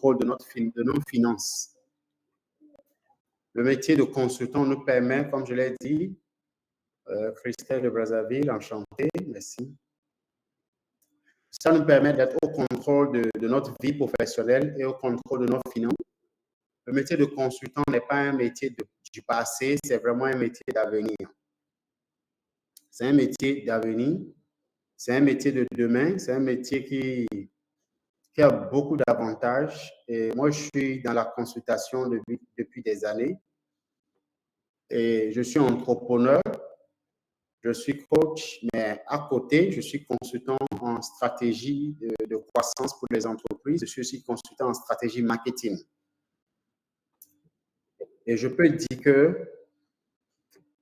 contrôle de nos finances. Le métier de consultant nous permet, comme je l'ai dit, Christelle de Brazzaville, enchantée, merci. Ça nous permet d'être au contrôle de notre vie professionnelle et au contrôle de nos finances. Le métier de consultant n'est pas un métier du passé, c'est vraiment un métier d'avenir. C'est un métier d'avenir, c'est un métier de demain, c'est un métier qui a beaucoup d'avantages. Et moi, je suis dans la consultation depuis des années. Et je suis entrepreneur, je suis coach, mais à côté, je suis consultant en stratégie de croissance pour les entreprises. Je suis aussi consultant en stratégie marketing. Et je peux dire que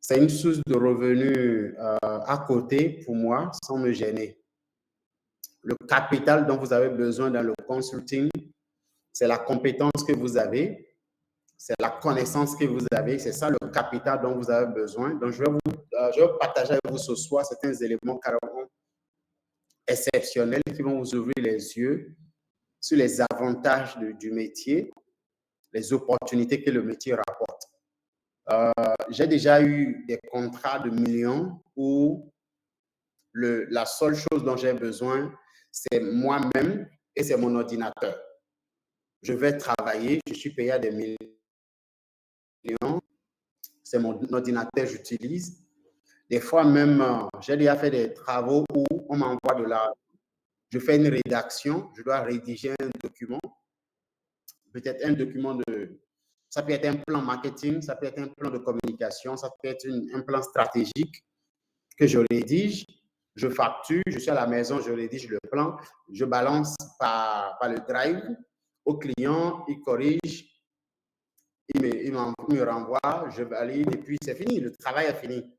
c'est une source de revenus à côté pour moi sans me gêner. Le capital dont vous avez besoin dans le consulting, c'est la compétence que vous avez, c'est la connaissance que vous avez, c'est ça le capital dont vous avez besoin. Donc, je vais partager avec vous ce soir certains éléments carrément exceptionnels qui vont vous ouvrir les yeux sur les avantages du métier, les opportunités que le métier rapporte. J'ai déjà eu des contrats de millions où la seule chose dont j'ai besoin, c'est moi-même et c'est mon ordinateur. Je vais travailler, je suis payé à des millions, c'est mon ordinateur que j'utilise. Des fois même, j'ai déjà fait des travaux où on m'envoie de l'argent. Je fais une rédaction, je dois rédiger un document, peut-être un document ça peut être un plan marketing, ça peut être un plan de communication, ça peut être un plan stratégique que je rédige, je facture, je suis à la maison, je rédige le plan, je balance par le drive au client, il corrige, il me renvoie, je valide et puis c'est fini, le travail est fini.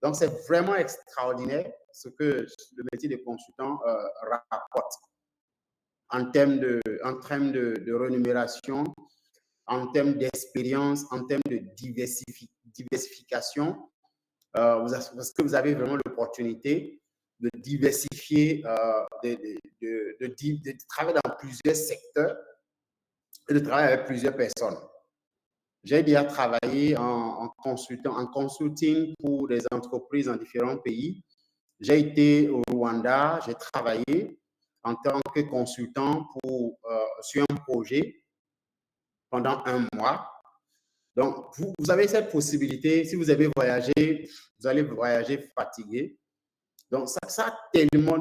Donc, c'est vraiment extraordinaire ce que le métier de consultant rapporte en termes de rémunération, en termes d'expérience, en termes de diversification, parce que vous avez vraiment l'opportunité de diversifier, de travailler dans plusieurs secteurs et de travailler avec plusieurs personnes. J'ai déjà travaillé en consulting pour des entreprises dans différents pays. J'ai été au Rwanda, j'ai travaillé en tant que consultant sur un projet pendant 1 mois. Donc, vous avez cette possibilité. Si vous avez voyagé, vous allez voyager fatigué. Donc, ça a tellement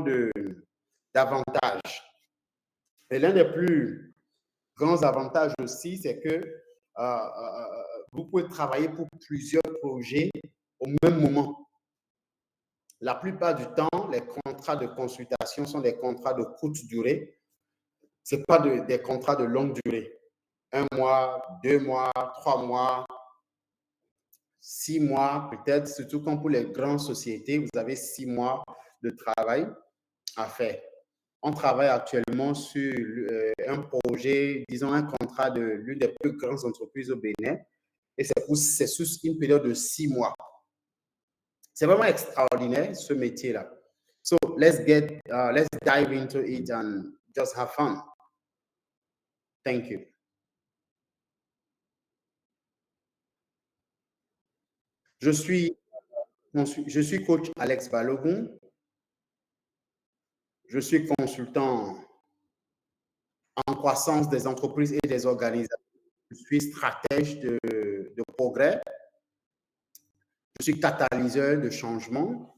d'avantages. Et l'un des plus grands avantages aussi, c'est que vous pouvez travailler pour plusieurs projets au même moment. La plupart du temps, les contrats de consultation sont des contrats de courte durée. Ce n'est pas des contrats de longue durée. 1 mois, 2 mois, 3 mois, 6 mois, peut-être, surtout comme pour les grandes sociétés, vous avez 6 mois de travail à faire. On travaille actuellement sur un projet, disons un contrat de l'une des plus grandes entreprises au Bénin, et c'est sur une période de 6 mois. C'est vraiment extraordinaire, ce métier-là. So, let's dive into it and just have fun. Thank you. Je suis coach Alex Balogun. Je suis consultant en croissance des entreprises et des organisations. Je suis stratège de progrès. Je suis catalyseur de changement.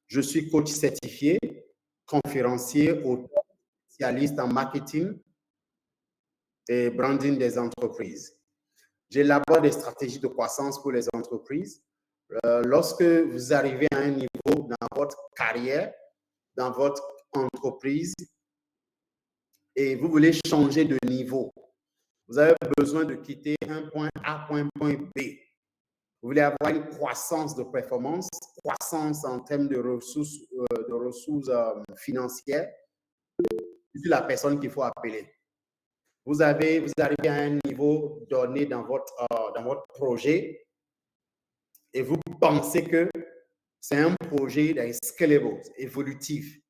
Je suis coach certifié, conférencier, auteur, spécialiste en marketing et branding des entreprises. J'élabore des stratégies de croissance pour les entreprises. Lorsque vous arrivez à un niveau dans votre carrière, dans votre entreprise, et vous voulez changer de niveau, vous avez besoin de quitter un point A pour un point B. Vous voulez avoir une croissance de performance, croissance en termes de ressources financières. C'est la personne qu'il faut appeler. Vous arrivez à un niveau donné dans votre projet et vous pensez que c'est un projet scalable, évolutif.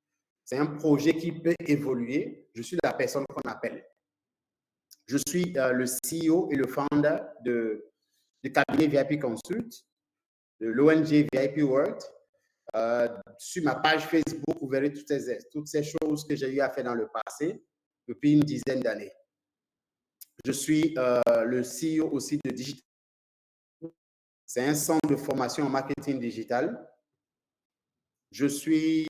C'est un projet qui peut évoluer. Je suis la personne qu'on appelle. Je suis le CEO et le founder du cabinet VIP Consult, de l'ONG VIP World. Sur ma page Facebook, vous verrez toutes ces choses que j'ai eu à faire dans le passé depuis une dizaine d'années. Je suis le CEO aussi de Digital. C'est un centre de formation en marketing digital. Je suis,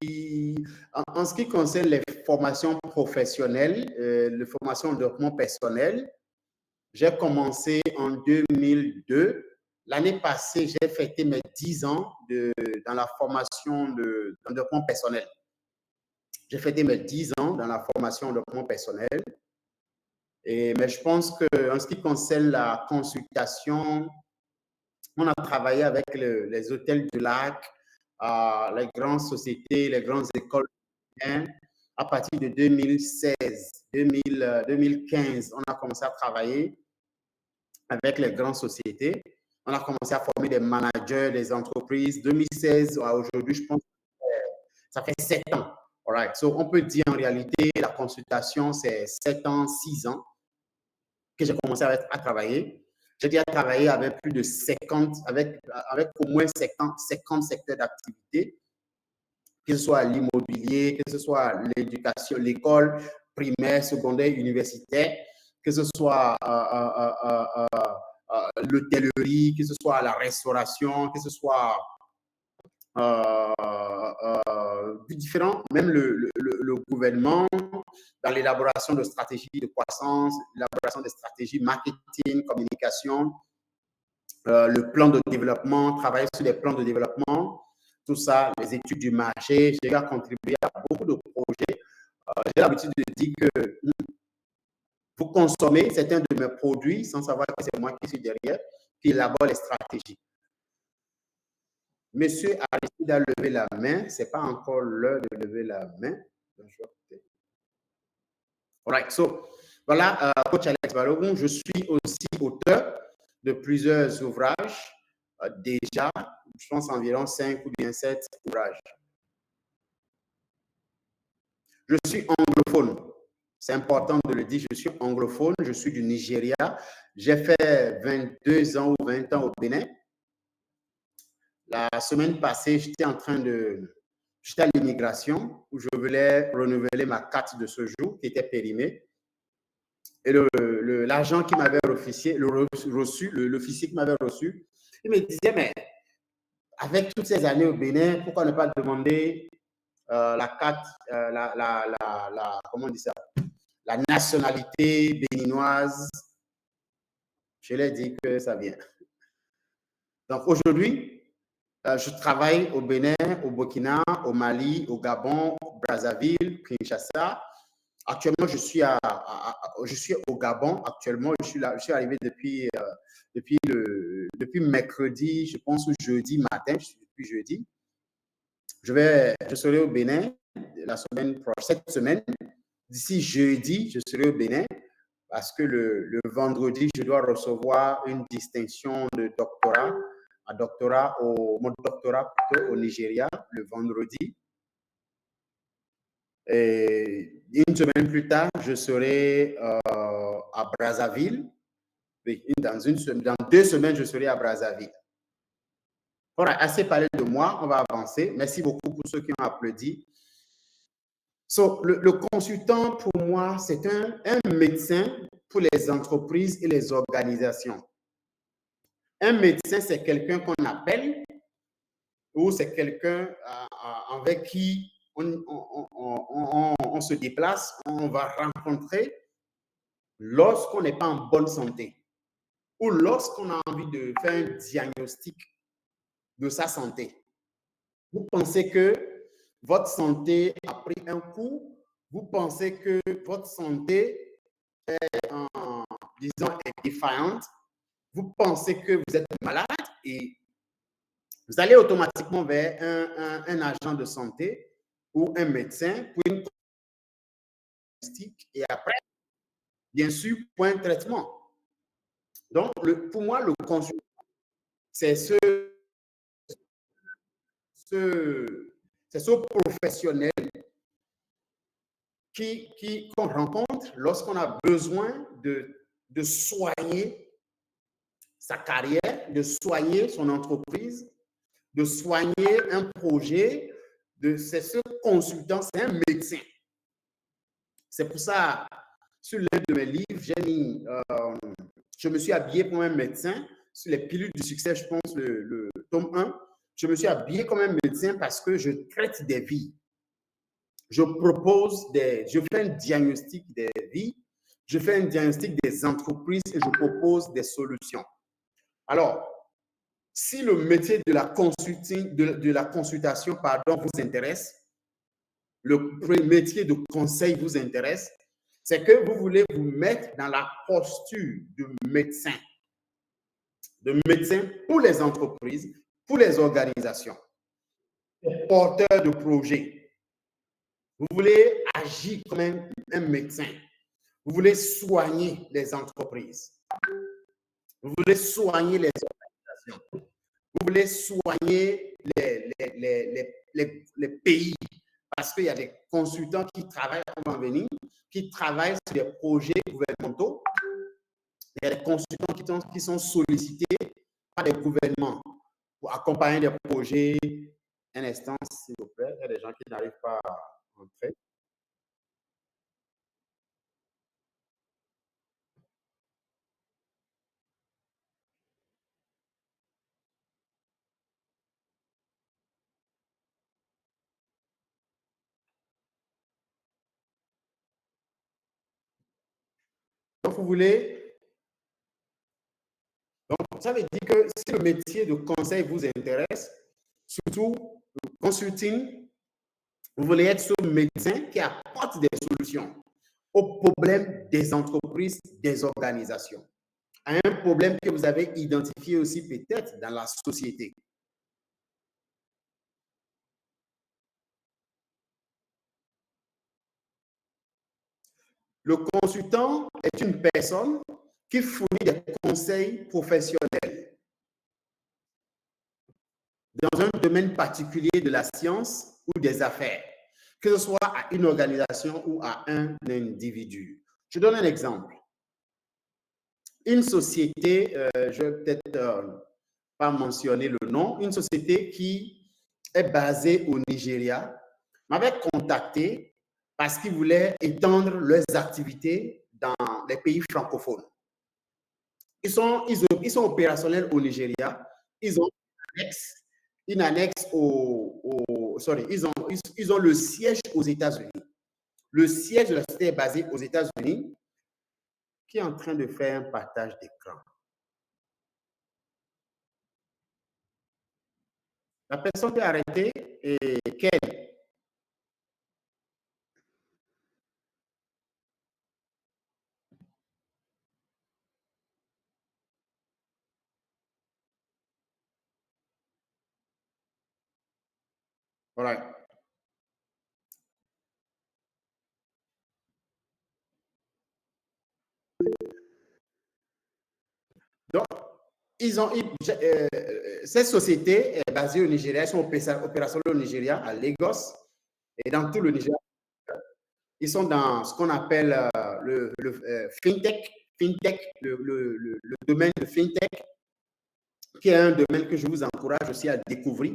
en ce qui concerne les formations professionnelles, les formations de développement personnel, j'ai commencé en 2002. L'année passée, j'ai fêté mes 10 ans dans la formation de développement personnel. J'ai fêté mes 10 ans dans la formation de développement personnel. Mais je pense qu'en ce qui concerne la consultation, on a travaillé avec les hôtels du lac, les grandes sociétés, les grandes écoles. À partir de 2016, 2015, on a commencé à travailler avec les grandes sociétés. On a commencé à former des managers des entreprises. 2016 à aujourd'hui, je pense que ça fait 7 ans. All right. So, on peut dire en réalité, la consultation, c'est 7 ans, 6 ans que j'ai commencé à travailler. J'ai déjà travaillé avec plus de 50, avec au moins 50 secteurs d'activité, que ce soit l'immobilier, que ce soit l'éducation, l'école primaire, secondaire, universitaire, que ce soit l'hôtellerie, que ce soit la restauration, que ce soit différents, même le gouvernement, dans l'élaboration de stratégies de croissance, l'élaboration de stratégies marketing, communication, le plan de développement, travailler sur les plans de développement, tout ça, les études du marché. J'ai déjà contribué à beaucoup de projets. J'ai l'habitude de dire que vous consommez certains de mes produits sans savoir que c'est moi qui suis derrière, qui élabore les stratégies. Monsieur Aristide a levé la main. Ce n'est pas encore l'heure de lever la main. All right. So, voilà, coach Alex Balogun. Je suis aussi auteur de plusieurs ouvrages. Déjà, je pense environ 5 ou bien 7 ouvrages. Je suis anglophone. C'est important de le dire, je suis anglophone, je suis du Nigeria. J'ai fait 22 ans ou 20 ans au Bénin. La semaine passée, j'étais à l'immigration où je voulais renouveler ma carte de séjour qui était périmée. Et l'agent qui m'avait reçu, l'officier qui m'avait reçu, il me disait, mais avec toutes ces années au Bénin, pourquoi ne pas demander la carte, comment on dit ça, la nationalité béninoise? Je lui ai dit que ça vient. Donc aujourd'hui, je travaille au Bénin, au Burkina, au Mali, au Gabon, au Brazzaville, Kinshasa. Actuellement, je suis au Gabon. Actuellement, je suis arrivé depuis mercredi, je pense, ou jeudi matin. Je suis depuis jeudi. Je serai au Bénin cette semaine. D'ici jeudi, je serai au Bénin parce que le vendredi, je dois recevoir une distinction de doctorat, mon doctorat plutôt au Nigeria, le vendredi. Et une semaine plus tard, je serai à Brazzaville. Dans 2 semaines, je serai à Brazzaville. Voilà, assez parlé de moi, on va avancer. Merci beaucoup pour ceux qui ont applaudi. So, le consultant, pour moi, c'est un médecin pour les entreprises et les organisations. Un médecin, c'est quelqu'un qu'on appelle ou c'est quelqu'un avec qui on se déplace, on va rencontrer lorsqu'on n'est pas en bonne santé ou lorsqu'on a envie de faire un diagnostic de sa santé. Vous pensez que votre santé a pris un coup, vous pensez que votre santé est, disons, est défaillante, vous pensez que vous êtes malade et vous allez automatiquement vers un agent de santé ou un médecin pour une diagnostic et après, bien sûr, pour un traitement. Donc, pour moi, le consultant, c'est ce professionnel qu'on rencontre lorsqu'on a besoin de de soigner sa carrière, de soigner son entreprise, de soigner un projet. C'est ce consultant, c'est un médecin. C'est pour ça, sur l'un de mes livres, j'ai mis, je me suis habillé comme un médecin. Sur les pilules du succès, je pense, le tome 1, je me suis habillé comme un médecin parce que je traite des vies. Je fais un diagnostic des vies, je fais un diagnostic des entreprises et je propose des solutions. Alors, si le métier de la consultation, vous intéresse, le métier de conseil vous intéresse, c'est que vous voulez vous mettre dans la posture de médecin pour les entreprises, pour les organisations, porteurs de projets. Vous voulez agir comme un médecin. Vous voulez soigner les entreprises. Vous voulez soigner les organisations. Vous voulez soigner les pays. Parce qu'il y a des consultants qui travaillent en venir, qui travaillent sur des projets gouvernementaux. Il y a des consultants qui sont sollicités par des gouvernements pour accompagner des projets. Un instant, s'il vous plaît, il y a des gens qui n'arrivent pas à entrer. Donc, vous voulez. Donc, ça veut dire que si le métier de conseil vous intéresse, surtout le consulting, vous voulez être ce médecin qui apporte des solutions aux problèmes des entreprises, des organisations, à un problème que vous avez identifié aussi peut-être dans la société. Le consultant est une personne qui fournit des conseils professionnels dans un domaine particulier de la science ou des affaires, que ce soit à une organisation ou à un individu. Je donne un exemple. Une société, je vais peut-être pas mentionner le nom, une société qui est basée au Nigeria m'avait contacté parce qu'ils voulaient étendre leurs activités dans les pays francophones. Ils sont opérationnels au Nigeria. Ils ont une annexe ils ont le siège aux États-Unis. Le siège de la société est basé aux États-Unis, qui est en train de faire un partage d'écran. La personne peut arrêter et quelle? Voilà. Donc, cette société est basée au Nigeria, ils sont opérationnels au Nigeria, à Lagos et dans tout le Nigeria. Ils sont dans ce qu'on appelle le fintech, le domaine de fintech, qui est un domaine que je vous encourage aussi à découvrir.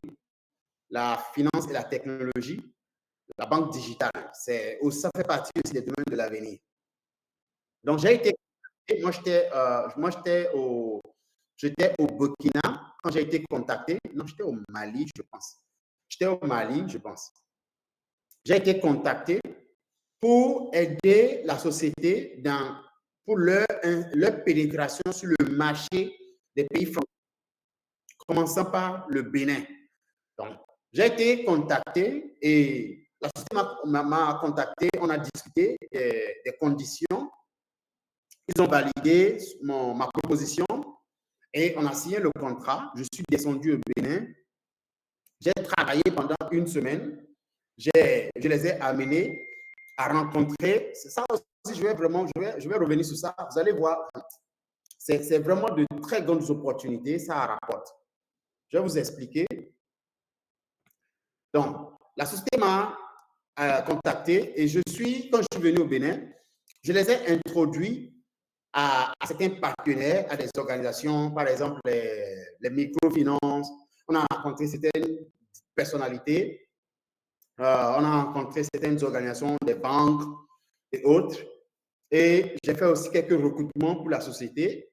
La finance et la technologie, la banque digitale, ça fait partie aussi des domaines de l'avenir. Donc, j'ai été, j'étais au Burkina quand j'ai été contacté. Non, j'étais au Mali, je pense. J'étais au Mali, je pense. J'ai été contacté pour aider la société pour leur pénétration sur le marché des pays francophones, commençant par le Bénin. Donc, j'ai été contacté et la société m'a contacté, on a discuté des conditions, ils ont validé ma proposition et on a signé le contrat. Je suis descendu au Bénin, j'ai travaillé pendant une semaine, je les ai amenés à rencontrer, c'est ça aussi, je vais revenir sur ça, vous allez voir, c'est vraiment de très grandes opportunités, ça rapporte. Je vais vous expliquer. Donc, la société m'a contacté et quand je suis venu au Bénin, je les ai introduits à certains partenaires, à des organisations, par exemple les microfinances. On a rencontré certaines personnalités, on a rencontré certaines organisations, des banques et autres. Et j'ai fait aussi quelques recrutements pour la société.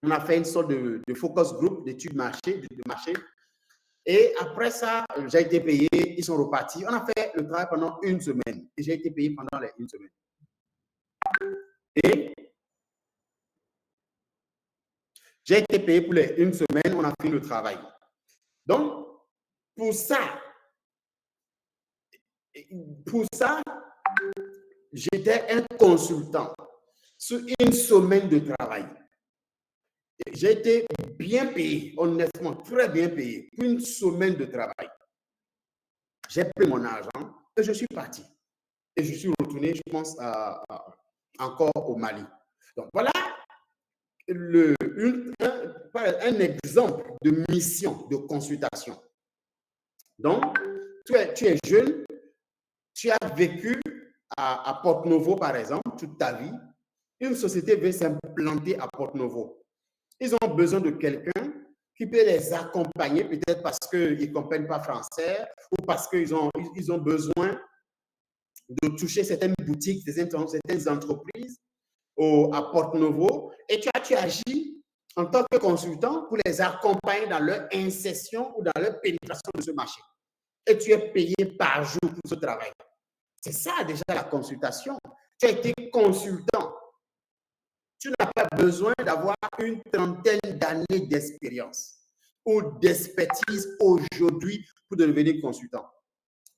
On a fait une sorte de focus group, d'études marché, de marché. Et après ça, j'ai été payé, ils sont repartis. On a fait le travail pendant une semaine. Et j'ai été payé pendant les une semaine. Et j'ai été payé pour les une semaine, on a fini le travail. Donc, pour ça, j'étais un consultant sur une semaine de travail. J'ai été bien payé, honnêtement, très bien payé, pour une semaine de travail. J'ai pris mon argent et je suis parti. Et je suis retourné, je pense, encore au Mali. Donc voilà un exemple de mission de consultation. Donc, tu es jeune, tu as vécu à Porto-Novo, par exemple, toute ta vie. Une société veut s'implanter à Porto-Novo. Ils ont besoin de quelqu'un qui peut les accompagner, peut-être parce qu'ils ne comprennent pas français ou parce qu'ils ont besoin de toucher certaines boutiques, certaines entreprises à Porto-Novo. Et tu agis en tant que consultant pour les accompagner dans leur insertion ou dans leur pénétration de ce marché. Et tu es payé par jour pour ce travail. C'est ça déjà la consultation. Tu as été consultant. Tu n'as pas besoin d'avoir une trentaine d'années d'expérience ou d'expertise aujourd'hui pour devenir consultant.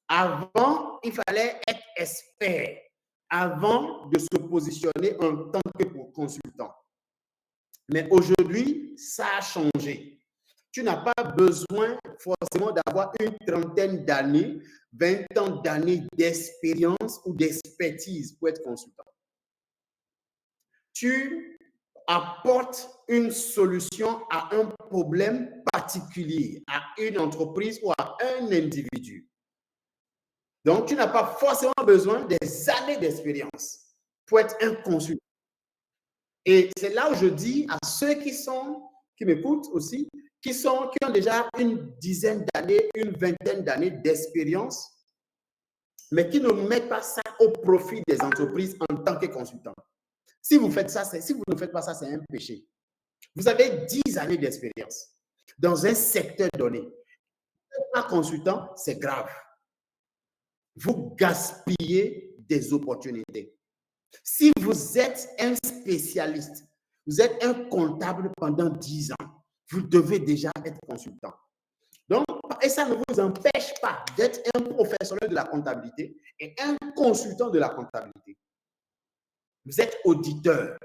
Avant, il fallait être expert avant de se positionner en tant que consultant. Mais aujourd'hui, ça a changé. Tu n'as pas besoin forcément d'avoir une trentaine d'années, 20 ans d'années d'expérience ou d'expertise pour être consultant. Tu apportes une solution à un problème particulier, à une entreprise ou à un individu. Donc, tu n'as pas forcément besoin des années d'expérience pour être un consultant. Et c'est là où je dis à ceux qui m'écoutent aussi, qui ont déjà une dizaine d'années, une vingtaine d'années d'expérience, mais qui ne mettent pas ça au profit des entreprises en tant que consultant. Si vous ne faites pas ça, c'est un péché. Vous avez 10 années d'expérience dans un secteur donné. Vous n'êtes pas consultant, c'est grave. Vous gaspillez des opportunités. Si vous êtes un spécialiste, vous êtes un comptable pendant 10 ans, vous devez déjà être consultant. Donc, et ça ne vous empêche pas d'être un professionnel de la comptabilité et un consultant de la comptabilité. Vous êtes auditeur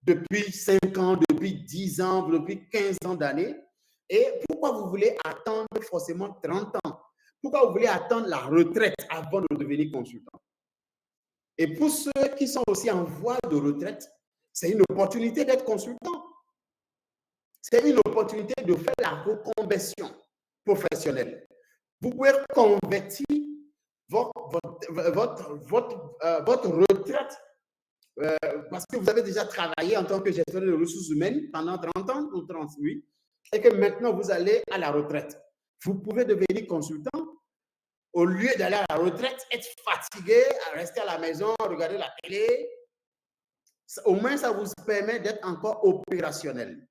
depuis 5 ans, depuis 10 ans, depuis 15 ans d'années. Et pourquoi vous voulez attendre forcément 30 ans? Pourquoi vous voulez attendre la retraite avant de devenir consultant? Et pour ceux qui sont aussi en voie de retraite, c'est une opportunité d'être consultant. C'est une opportunité de faire la reconversion professionnelle. Vous pouvez convertir votre retraite parce que vous avez déjà travaillé en tant que gestionnaire de ressources humaines pendant 30 ans ou 38 et que maintenant vous allez à la retraite. Vous pouvez devenir consultant au lieu d'aller à la retraite, être fatigué, rester à la maison, regarder la télé. Au moins, ça vous permet d'être encore opérationnel,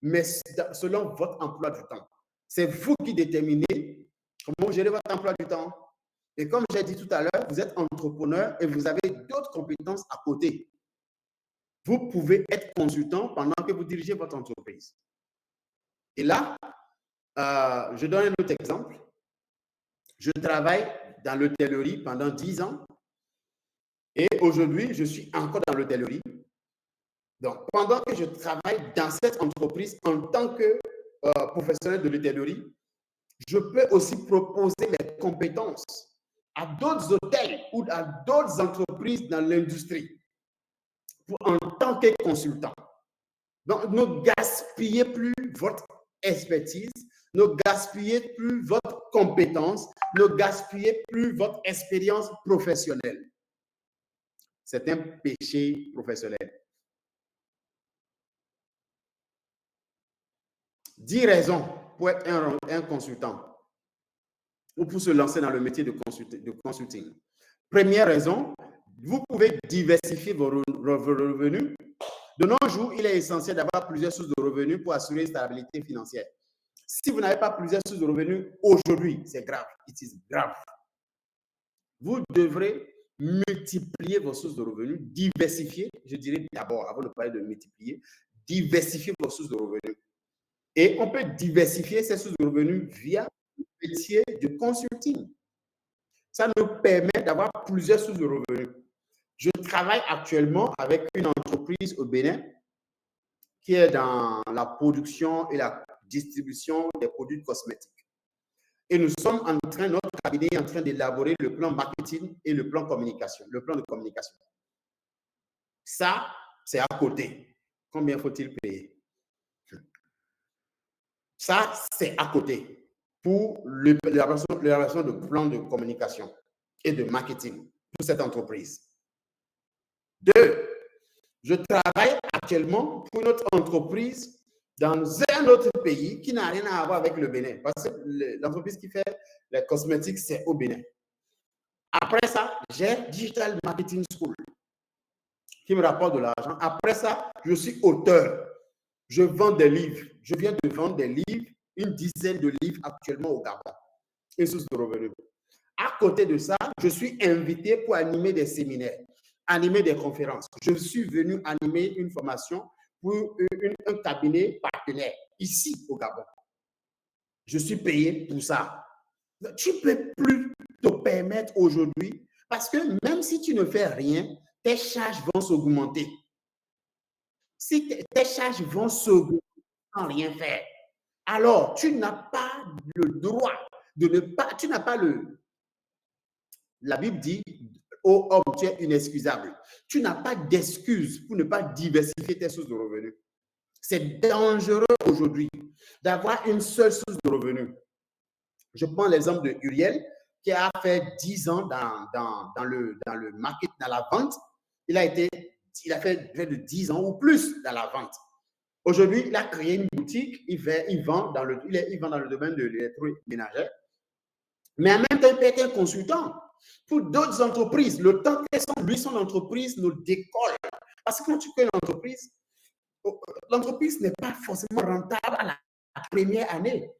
mais selon votre emploi du temps. C'est vous qui déterminez comment gérer votre emploi du temps. Et comme j'ai dit tout à l'heure, vous êtes entrepreneur et vous avez d'autres compétences à côté. Vous pouvez être consultant pendant que vous dirigez votre entreprise. Et là, je donne un autre exemple. Je travaille dans l'hôtellerie pendant 10 ans et aujourd'hui, je suis encore dans l'hôtellerie. Donc, pendant que je travaille dans cette entreprise en tant que professionnel de l'hôtellerie, je peux aussi proposer mes compétences à d'autres hôtels ou à d'autres entreprises dans l'industrie en tant que consultant. Donc, ne gaspillez plus votre expertise, ne gaspillez plus votre compétence, ne gaspillez plus votre expérience professionnelle. C'est un péché professionnel. 10 raisons pour être un consultant ou pour se lancer dans le métier de consulting. Première raison, vous pouvez diversifier vos revenus. De nos jours, il est essentiel d'avoir plusieurs sources de revenus pour assurer une stabilité financière. Si vous n'avez pas plusieurs sources de revenus aujourd'hui, c'est grave. It is grave. Vous devrez multiplier vos sources de revenus, diversifier, je dirais d'abord, avant de parler de multiplier, diversifier vos sources de revenus. Et on peut diversifier ces sources de revenus via le métier de consulting. Ça nous permet d'avoir plusieurs sources de revenus. Je travaille actuellement avec une entreprise au Bénin qui est dans la production et la distribution des produits cosmétiques. Et nous sommes en train, notre cabinet est en train d'élaborer le plan marketing et le plan communication, le plan de communication. Ça, c'est à côté. Combien faut-il payer? Ça, c'est à côté pour l'élaboration de plan de communication et de marketing pour cette entreprise. 2, je travaille actuellement pour une autre entreprise dans un autre pays qui n'a rien à voir avec le Bénin. Parce que l'entreprise qui fait les cosmétiques, c'est au Bénin. Après ça, j'ai Digital Marketing School qui me rapporte de l'argent. Après ça, je suis auteur. Je vends des livres. Je viens de vendre des livres, une dizaine de livres actuellement au Gabon. Une source de revenus. À côté de ça, je suis invité pour animer des séminaires, animer des conférences. Je suis venu animer une formation pour un cabinet partenaire ici au Gabon. Je suis payé pour ça. Tu ne peux plus te permettre aujourd'hui parce que même si tu ne fais rien, tes charges vont s'augmenter. Si tes charges vont s'augmenter sans rien faire, alors tu n'as pas le droit de ne pas, tu n'as pas le... La Bible dit, ô homme, tu es inexcusable. Tu n'as pas d'excuse pour ne pas diversifier tes sources de revenus. C'est dangereux aujourd'hui d'avoir une seule source de revenus. Je prends l'exemple de Uriel, qui a fait 10 ans dans le market, dans la vente. Il a fait de 10 ans ou plus dans la vente. Aujourd'hui, il a créé une boutique, il vend dans le domaine de l'électroménager. Mais en même temps, il peut être un consultant pour d'autres entreprises. Le temps que son entreprise nous décolle. Parce que quand tu crées l'entreprise n'est pas forcément rentable à la première année.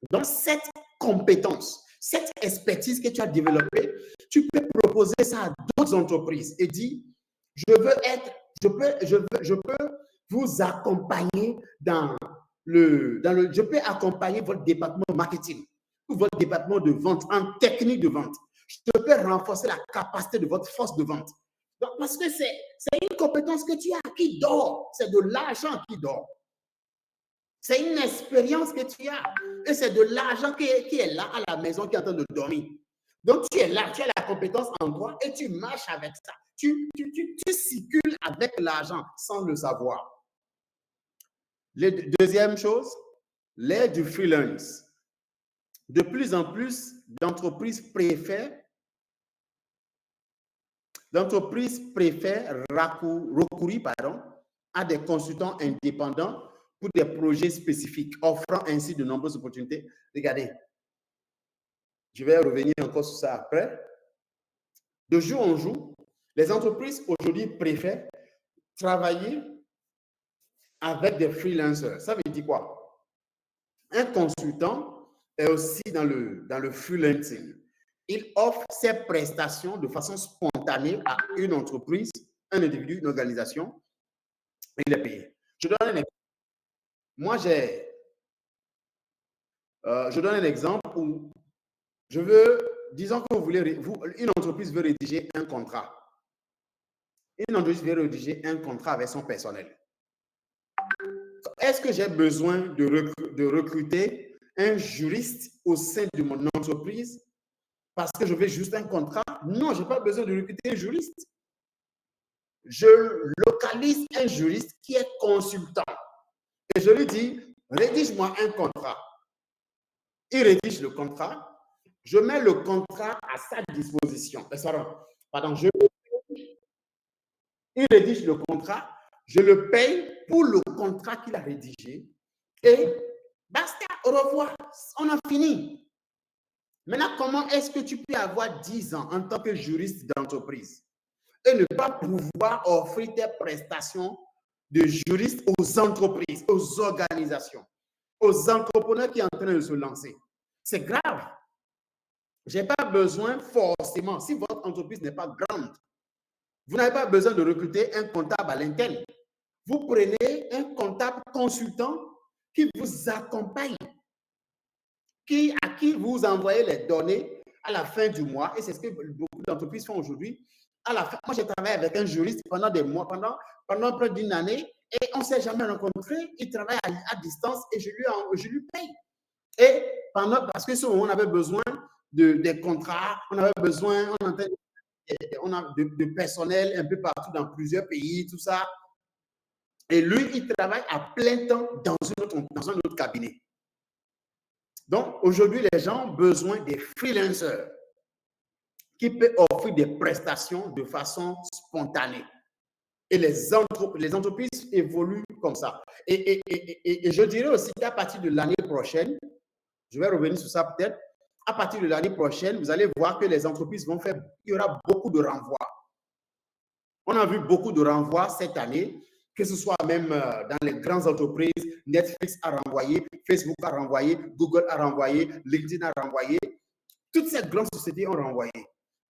Donc, cette compétence, cette expertise que tu as développée, tu peux proposer ça à d'autres entreprises et dire, je peux vous accompagner je peux accompagner votre département marketing ou votre département de vente en technique de vente. Je peux renforcer la capacité de votre force de vente. Donc, parce que c'est une compétence que tu as qui dort. C'est de l'argent qui dort. C'est une expérience que tu as. Et c'est de l'argent qui est là à la maison, qui est en train de dormir. Donc, tu es là, tu as la compétence en toi et tu marches avec ça. Tu circules avec l'argent sans le savoir. Deuxième chose, l'ère du freelance. De plus en plus d'entreprises préfèrent recourir à des consultants indépendants pour des projets spécifiques, offrant ainsi de nombreuses opportunités. Regardez, je vais revenir encore sur ça après. De jour en jour, les entreprises aujourd'hui préfèrent travailler avec des freelancers. Ça veut dire quoi? Un consultant est aussi dans le freelancing. Il offre ses prestations de façon spontanée à une entreprise, un individu, une organisation, et il est payé. Je donne un exemple. Moi, je donne un exemple où disons que une entreprise veut rédiger un contrat. Une entreprise veut rédiger un contrat avec son personnel. Est-ce que j'ai besoin de recruter un juriste au sein de mon entreprise parce que je veux juste un contrat? Non, je n'ai pas besoin de recruter un juriste. Je localise un juriste qui est consultant et je lui dis, rédige-moi un contrat. Il rédige le contrat, je mets le contrat à sa disposition. Pardon, il rédige le contrat, je le paye pour le contrat qu'il a rédigé et Basta, au revoir, on a fini. Maintenant, comment est-ce que tu peux avoir 10 ans en tant que juriste d'entreprise et ne pas pouvoir offrir tes prestations de juriste aux entreprises, aux organisations, aux entrepreneurs qui sont en train de se lancer? C'est grave. Je n'ai pas besoin forcément, si votre entreprise n'est pas grande, vous n'avez pas besoin de recruter un comptable à l'interne. Vous prenez un comptable consultant qui vous accompagne, à qui vous envoyez les données à la fin du mois. Et c'est ce que beaucoup d'entreprises font aujourd'hui. À la fin, moi, j'ai travaillé avec un juriste pendant des mois, pendant près d'une année, et on ne s'est jamais rencontré. Il travaille à distance et je lui paye. Et parce que on avait besoin des contrats, on avait besoin, on a de personnel un peu partout dans plusieurs pays, tout ça. Et lui, il travaille à plein temps dans un autre cabinet. Donc, aujourd'hui, les gens ont besoin des freelancers qui peuvent offrir des prestations de façon spontanée. Et les entreprises évoluent comme ça. Et je dirais aussi qu'à partir de l'année prochaine, je vais revenir sur ça peut-être, à partir de l'année prochaine, vous allez voir que les entreprises vont faire, il y aura beaucoup de renvois. On a vu beaucoup de renvois cette année, que ce soit même dans les grandes entreprises. Netflix a renvoyé, Facebook a renvoyé, Google a renvoyé, LinkedIn a renvoyé. Toutes ces grandes sociétés ont renvoyé.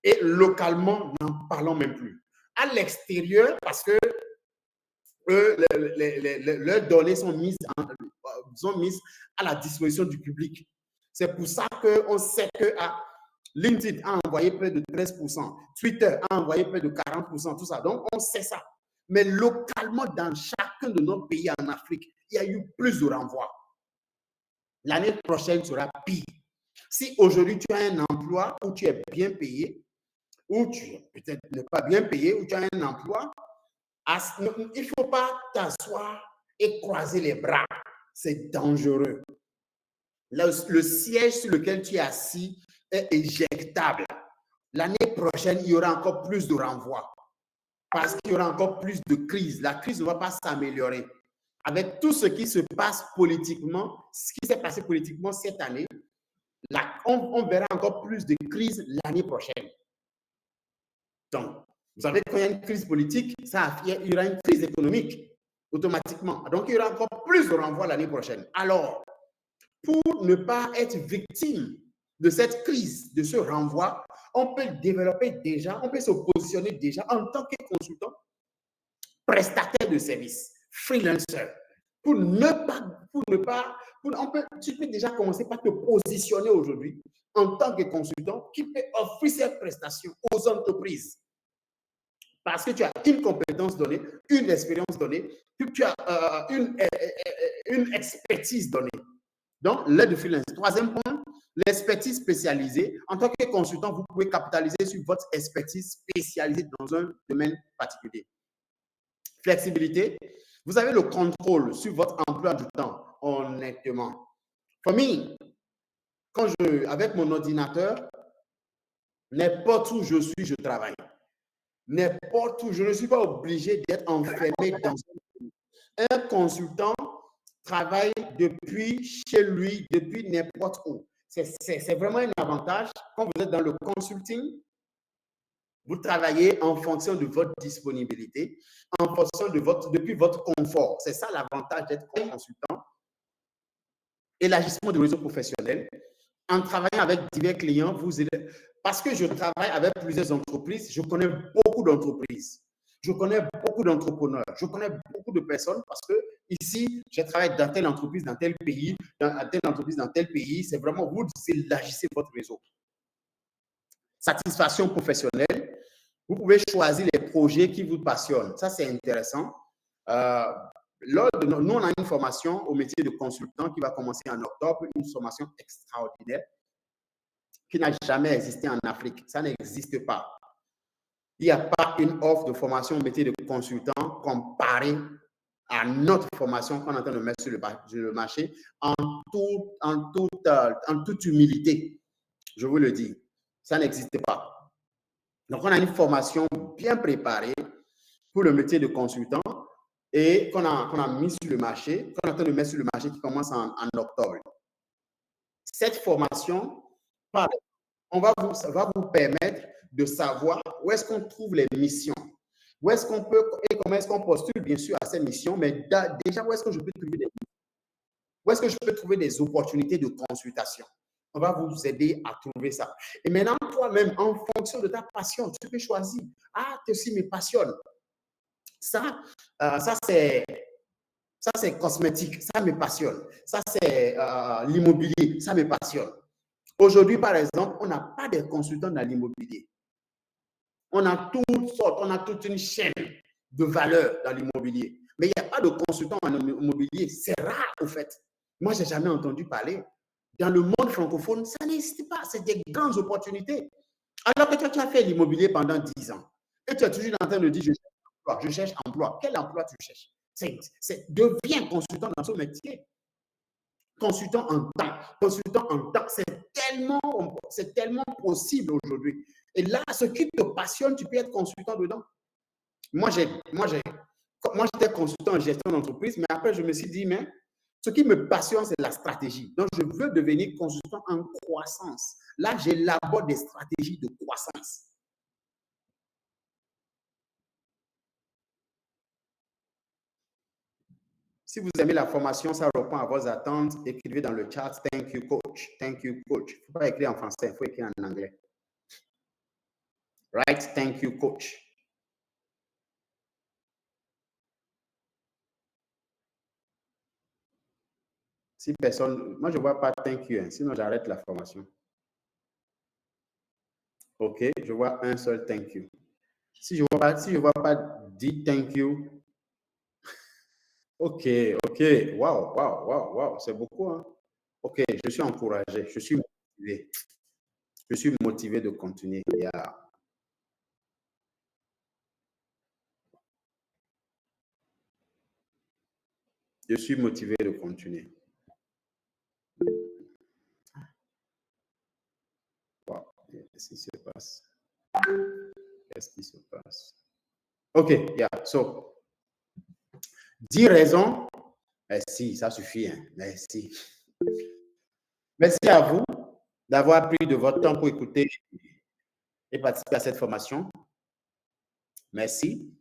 Et localement, n'en parlons même plus. À l'extérieur, parce que leurs données sont mises à la disposition du public. C'est pour ça qu'on sait que LinkedIn a envoyé près de 13%, Twitter a envoyé près de 40%, tout ça. Donc, on sait ça. Mais localement, dans chacun de nos pays en Afrique, il y a eu plus de renvois. L'année prochaine sera pire. Si aujourd'hui tu as un emploi où tu es bien payé, ou tu es peut-être ne pas bien payé, ou tu as un emploi, il ne faut pas t'asseoir et croiser les bras. C'est dangereux. Le siège sur lequel tu es assis est éjectable. L'année prochaine, il y aura encore plus de renvois parce qu'il y aura encore plus de crises. La crise ne va pas s'améliorer. Avec tout ce qui se passe politiquement, ce qui s'est passé politiquement cette année, on verra encore plus de crises l'année prochaine. Donc, vous savez, quand il y a une crise politique, il y aura une crise économique automatiquement. Donc, il y aura encore plus de renvois l'année prochaine. Alors, pour ne pas être victime de cette crise, de ce renvoi, on peut développer déjà, on peut se positionner déjà en tant que consultant, prestataire de services, freelancer. Tu peux déjà commencer par te positionner aujourd'hui en tant que consultant qui peut offrir ces prestations aux entreprises. Parce que tu as une compétence donnée, une expérience donnée, tu as une expertise donnée. Donc, l'aide freelance. Troisième point, l'expertise spécialisée. En tant que consultant, vous pouvez capitaliser sur votre expertise spécialisée dans un domaine particulier. Flexibilité. Vous avez le contrôle sur votre emploi du temps, honnêtement. Pour moi, avec mon ordinateur, n'importe où je suis, je travaille. N'importe où, je ne suis pas obligé d'être enfermé dans un consultant travaille depuis chez lui, depuis n'importe où. C'est vraiment un avantage. Quand vous êtes dans le consulting, vous travaillez en fonction de votre disponibilité, en fonction depuis votre confort. C'est ça l'avantage d'être consultant. Élargissement du réseau professionnel. En travaillant avec divers clients, parce que je travaille avec plusieurs entreprises, je connais beaucoup d'entreprises. Je connais beaucoup d'entrepreneurs. Je connais beaucoup de personnes parce que ici, je travaille dans telle entreprise, dans tel pays, dans telle entreprise, dans tel pays. C'est vraiment, vous élargissez votre réseau. Satisfaction professionnelle. Vous pouvez choisir les projets qui vous passionnent. Ça, c'est intéressant. Nous, on a une formation au métier de consultant qui va commencer en octobre, une formation extraordinaire qui n'a jamais existé en Afrique. Ça n'existe pas. Il n'y a pas une offre de formation au métier de consultant comparée à notre formation qu'on est en train de mettre sur le marché en toute humilité. Je vous le dis, ça n'existe pas. Donc, on a une formation bien préparée pour le métier de consultant et qu'on a mis sur le marché, qu'on est en train de mettre sur le marché qui commence en octobre. Cette formation, ça va vous permettre de savoir où est-ce qu'on trouve les missions, où est-ce qu'on peut et comment est-ce qu'on postule bien sûr à ces missions, mais déjà où est-ce que je peux trouver des opportunités de consultation. On va vous aider à trouver ça. Et maintenant, toi-même, en fonction de ta passion, tu peux choisir. Ah, ceci me passionne. Ça, c'est cosmétique, ça me passionne. Ça, c'est l'immobilier, ça me passionne. Aujourd'hui, par exemple, on n'a pas de consultants dans l'immobilier. On a toutes sortes, on a toute une chaîne de valeur dans l'immobilier. Mais il n'y a pas de consultants en immobilier. C'est rare, au fait. Moi, je n'ai jamais entendu parler. Dans le monde francophone, ça n'existe pas. C'est des grandes opportunités. Alors que toi, tu as fait l'immobilier pendant 10 ans. Et tu es toujours en train de dire, je cherche emploi. Quel emploi tu cherches? Deviens consultant dans ce métier. Consultant en temps, c'est tellement possible aujourd'hui. Et là, ce qui te passionne, tu peux être consultant dedans. Moi, j'étais consultant en gestion d'entreprise, mais après, je me suis dit, mais ce qui me passionne, c'est la stratégie. Donc, je veux devenir consultant en croissance. Là, j'élabore des stratégies de croissance. Si vous aimez la formation, ça répond à vos attentes, écrivez dans le chat « Thank you, coach ». Thank you, coach. Il ne faut pas écrire en français, il faut écrire en anglais. Right? Thank you, coach. Si personne... Moi, je ne vois pas « Thank you », hein, sinon j'arrête la formation. OK, je vois un seul « Thank you ». Si je ne vois pas « dit thank you », OK, wow, c'est beaucoup, hein? OK, je suis encouragé, je suis motivé. Je suis motivé de continuer. Yeah. Je suis motivé de continuer. Wow, qu'est-ce qui se passe? Qu'est-ce qui se passe? OK, yeah, so, 10 raisons. Merci, ça suffit, hein? Merci. Merci à vous d'avoir pris de votre temps pour écouter et participer à cette formation. Merci.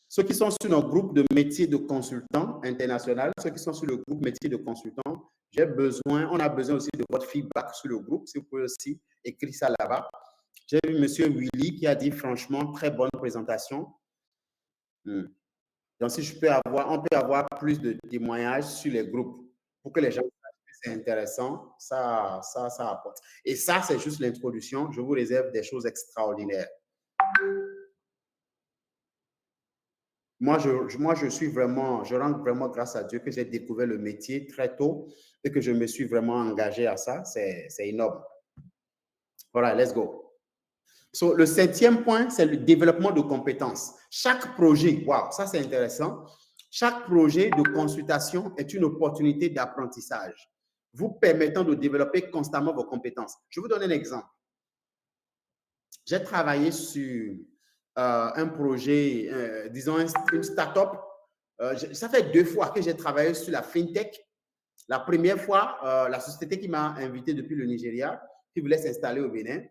Ceux qui sont sur notre groupe de métier de consultant international, ceux qui sont sur le groupe métier de consultant, on a besoin aussi de votre feedback sur le groupe. Si vous pouvez aussi écrire ça là-bas. J'ai vu M. Willy qui a dit franchement, très bonne présentation. Donc, si on peut avoir plus de témoignages sur les groupes pour que les gens sachent que c'est intéressant, ça apporte. Et ça, c'est juste l'introduction. Je vous réserve des choses extraordinaires. Moi, je rends vraiment grâce à Dieu que j'ai découvert le métier très tôt et que je me suis vraiment engagé à ça. C'est énorme. Voilà, let's go. So, le 7e point, c'est le développement de compétences. Chaque projet, wow, ça c'est intéressant. Chaque projet de consultation est une opportunité d'apprentissage, vous permettant de développer constamment vos compétences. Je vous donne un exemple. J'ai travaillé sur un projet, disons une start-up. Ça fait 2 fois que j'ai travaillé sur la FinTech. La première fois, la société qui m'a invité depuis le Nigeria, qui voulait s'installer au Bénin,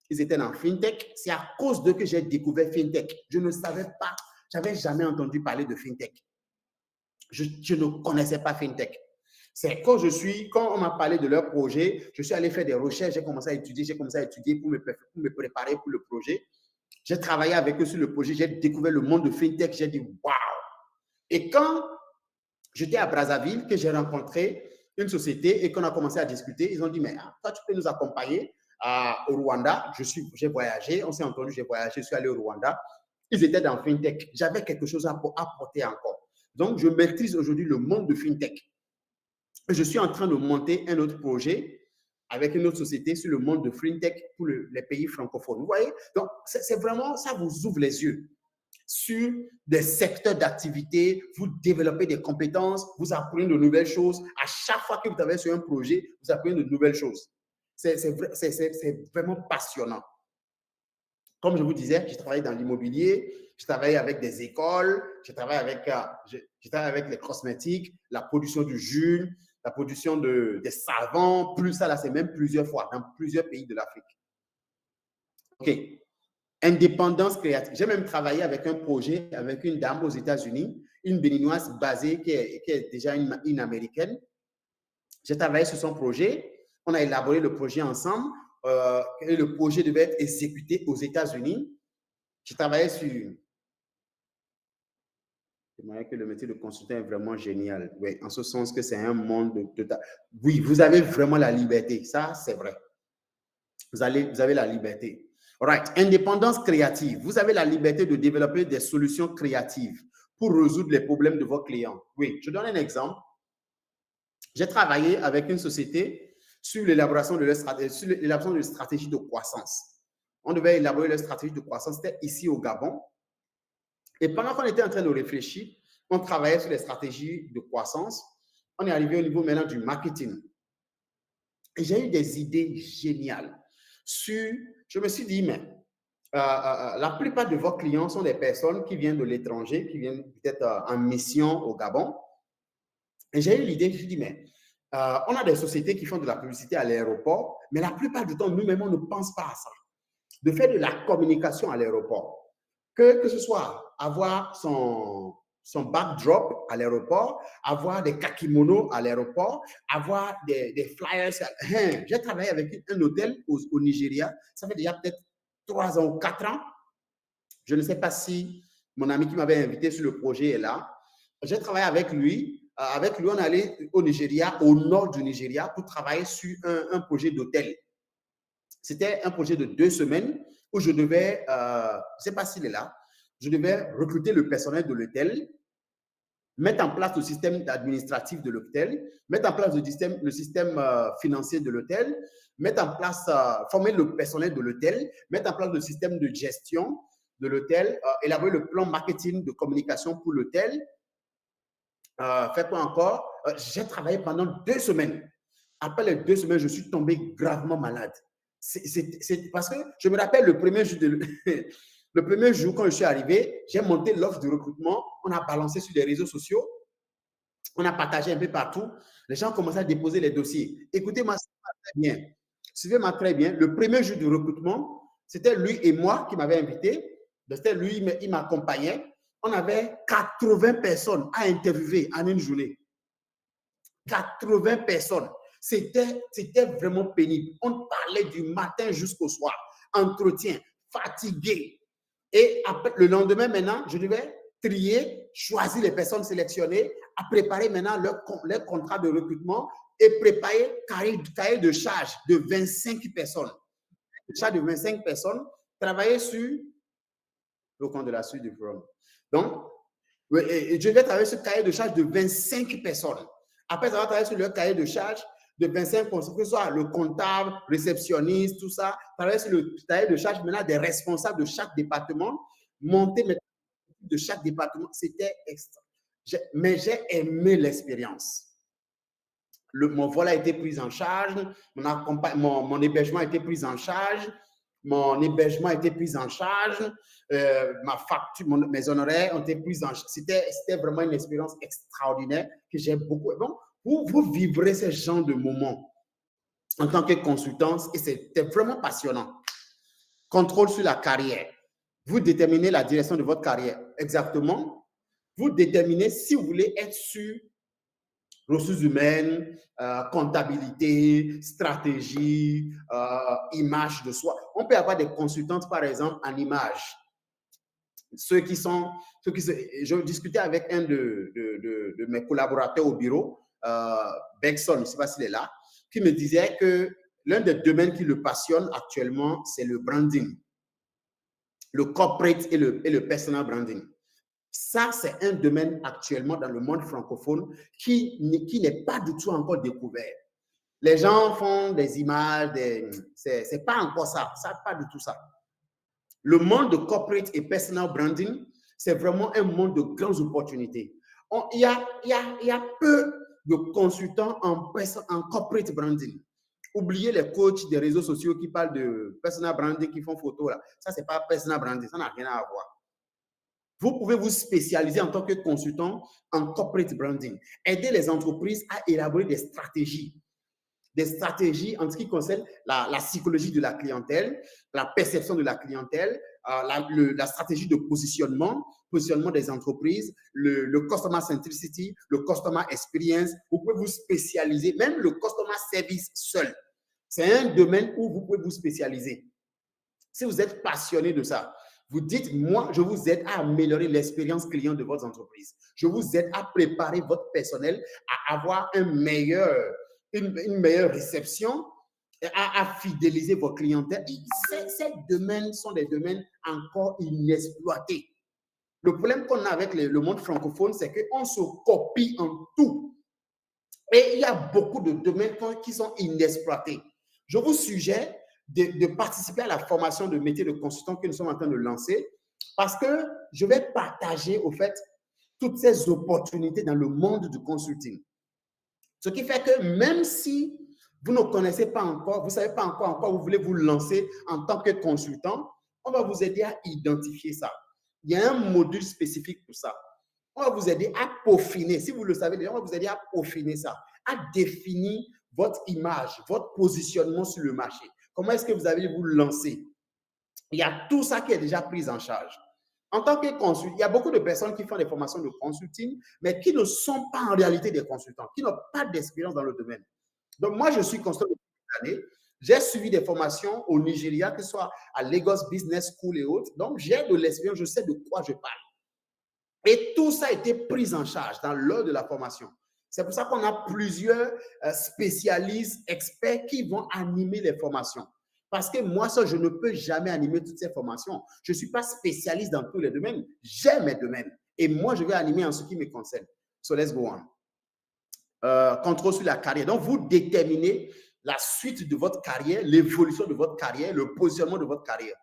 ils étaient dans FinTech. C'est à cause d'eux que j'ai découvert FinTech. Je ne savais pas, je n'avais jamais entendu parler de FinTech. Je ne connaissais pas FinTech. C'est quand on m'a parlé de leur projet, je suis allé faire des recherches, j'ai commencé à étudier pour me préparer pour le projet. J'ai travaillé avec eux sur le projet, j'ai découvert le monde de FinTech, j'ai dit waouh! Et quand j'étais à Brazzaville, que j'ai rencontré une société et qu'on a commencé à discuter, ils ont dit, mais toi, tu peux nous accompagner au Rwanda. J'ai voyagé, on s'est entendu, j'ai voyagé, je suis allé au Rwanda. Ils étaient dans FinTech. J'avais quelque chose à apporter encore. Donc, je maîtrise aujourd'hui le monde de FinTech. Je suis en train de monter un autre projet avec une autre société sur le monde de FinTech pour les pays francophones. Vous voyez? Donc, c'est vraiment, ça vous ouvre les yeux sur des secteurs d'activité, vous développez des compétences, vous apprenez de nouvelles choses. À chaque fois que vous travaillez sur un projet, vous apprenez de nouvelles choses. C'est vraiment passionnant. Comme je vous disais, j'ai travaillé dans l'immobilier, j'ai travaillé avec des écoles, j'ai travaillé avec les cosmétiques, la production du jus, la production des savons, plus ça là, c'est même plusieurs fois dans plusieurs pays de l'Afrique. OK. Indépendance créative. J'ai même travaillé avec un projet avec une dame aux États-Unis, une béninoise basée qui est déjà une américaine. J'ai travaillé sur son projet. On a élaboré le projet ensemble et le projet devait être exécuté aux États-Unis. J'ai travaillé sur. C'est vrai que le métier de consultant est vraiment génial. Oui, en ce sens que c'est un monde de. Oui, vous avez vraiment la liberté. Ça, c'est vrai. Vous avez la liberté. Right. Indépendance créative. Vous avez la liberté de développer des solutions créatives pour résoudre les problèmes de vos clients. Oui, je donne un exemple. J'ai travaillé avec une société sur l'élaboration de stratégie de croissance. On devait élaborer leur stratégie de croissance. C'était ici au Gabon. Et pendant qu'on était en train de réfléchir, on travaillait sur les stratégies de croissance. On est arrivé au niveau maintenant du marketing. Et j'ai eu des idées géniales. Je me suis dit, mais la plupart de vos clients sont des personnes qui viennent de l'étranger, qui viennent peut-être en mission au Gabon. Et j'ai eu l'idée, je me suis dit, mais on a des sociétés qui font de la publicité à l'aéroport, mais la plupart du temps, nous-mêmes, on ne pense pas à ça. De faire de la communication à l'aéroport. Que ce soit avoir son backdrop à l'aéroport, avoir des kakimonos à l'aéroport, avoir des flyers. J'ai travaillé avec un hôtel au Nigeria, ça fait déjà peut-être 3 ans ou 4 ans. Je ne sais pas si mon ami qui m'avait invité sur le projet est là. J'ai travaillé avec lui. Avec lui, on allait au Nigeria, au nord du Nigeria, pour travailler sur un projet d'hôtel. C'était un projet de 2 semaines où je devais, je ne sais pas s'il est là, je devais recruter le personnel de l'hôtel, mettre en place le système administratif de l'hôtel, mettre en place le système financier de l'hôtel, mettre en place, former le personnel de l'hôtel, mettre en place le système de gestion de l'hôtel, élaborer le plan marketing de communication pour l'hôtel. Faire quoi encore? J'ai travaillé pendant 2 semaines. Après les 2 semaines, je suis tombé gravement malade. C'est parce que je me rappelle le premier jour quand je suis arrivé, j'ai monté l'offre de recrutement, on a balancé sur les réseaux sociaux, on a partagé un peu partout. Les gens commençaient à déposer les dossiers. Écoutez-moi très bien. Suivez-moi très bien. Le premier jour de recrutement, c'était lui et moi qui m'avait invité. C'était lui, il m'accompagnait. On avait 80 personnes à interviewer en une journée. 80 personnes. C'était vraiment pénible. On parlait du matin jusqu'au soir. Entretien, fatigué. Et après, le lendemain, maintenant, je devais trier, choisir les personnes sélectionnées, à préparer maintenant leur contrat de recrutement et préparer cahier de charge de 25 personnes. Charge de 25 personnes, travailler sur le compte de la suite du programme. Donc, je vais travailler sur cahier de charge de 25 personnes. Après avoir travaillé sur leur cahier de charge de 25 personnes, que ce soit le comptable, réceptionniste, tout ça, travailler sur le cahier de charge maintenant des responsables de chaque département, monter de chaque département, c'était extra. Mais j'ai aimé l'expérience. Mon vol a été pris en charge, mon hébergement a été pris en charge, ma facture, mes honoraires ont été pris en charge. C'était vraiment une expérience extraordinaire que j'ai beaucoup. Bon, vous vivrez ce genre de moments en tant que consultant et c'était vraiment passionnant. Contrôle sur la carrière. Vous déterminez la direction de votre carrière. Exactement. Vous déterminez si vous voulez être sur ressources humaines, comptabilité, stratégie, image de soi. On peut avoir des consultantes, par exemple, en image. Je discutais avec un de mes collaborateurs au bureau, Bexon, je ne sais pas s'il est là, qui me disait que l'un des domaines qui le passionne actuellement, c'est le branding, le corporate et le personal branding. Ça, c'est un domaine actuellement dans le monde francophone qui n'est pas du tout encore découvert. Les gens font des images, c'est pas encore ça, pas du tout ça. Le monde de corporate et personal branding, c'est vraiment un monde de grandes opportunités. Il y a peu de consultants en corporate branding. Oubliez les coachs des réseaux sociaux qui parlent de personal branding, qui font photo là. Ça, c'est pas personal branding, ça n'a rien à voir. Vous pouvez vous spécialiser en tant que consultant en corporate branding. Aider les entreprises à élaborer des stratégies en ce qui concerne la psychologie de la clientèle, la perception de la clientèle, la stratégie de positionnement des entreprises, le customer centricity, le customer experience. Vous pouvez vous spécialiser, même le customer service seul. C'est un domaine où vous pouvez vous spécialiser. Si vous êtes passionné de ça, vous dites, moi, je vous aide à améliorer l'expérience client de votre entreprise. Je vous aide à préparer votre personnel à avoir une meilleure réception, à fidéliser vos clientèles. Ces domaines sont des domaines encore inexploités. Le problème qu'on a avec le monde francophone, c'est qu'on se copie en tout. Et il y a beaucoup de domaines qui sont inexploités. Je vous suggère de participer à la formation de métier de consultant que nous sommes en train de lancer parce que je vais partager, au fait, toutes ces opportunités dans le monde du consulting. Ce qui fait que même si vous ne connaissez pas encore, vous ne savez pas encore, vous voulez vous lancer en tant que consultant, on va vous aider à identifier ça. Il y a un module spécifique pour ça. On va vous aider à peaufiner. Si vous le savez déjà, on va vous aider à peaufiner ça, à définir votre image, votre positionnement sur le marché. Comment est-ce que vous allez vous lancer? Il y a tout ça qui est déjà pris en charge. En tant que consultant, il y a beaucoup de personnes qui font des formations de consulting, mais qui ne sont pas en réalité des consultants, qui n'ont pas d'expérience dans le domaine. Donc, moi, je suis consultant depuis des années. J'ai suivi des formations au Nigeria, que ce soit à Lagos Business School et autres. Donc, j'ai de l'expérience, je sais de quoi je parle. Et tout ça a été pris en charge dans l'heure de la formation. C'est pour ça qu'on a plusieurs spécialistes, experts qui vont animer les formations. Parce que moi, ça, je ne peux jamais animer toutes ces formations. Je ne suis pas spécialiste dans tous les domaines. J'ai mes domaines. Et moi, je vais animer en ce qui me concerne. So, let's go on. Contrôle sur la carrière. Donc, vous déterminez la suite de votre carrière, l'évolution de votre carrière, le positionnement de votre carrière.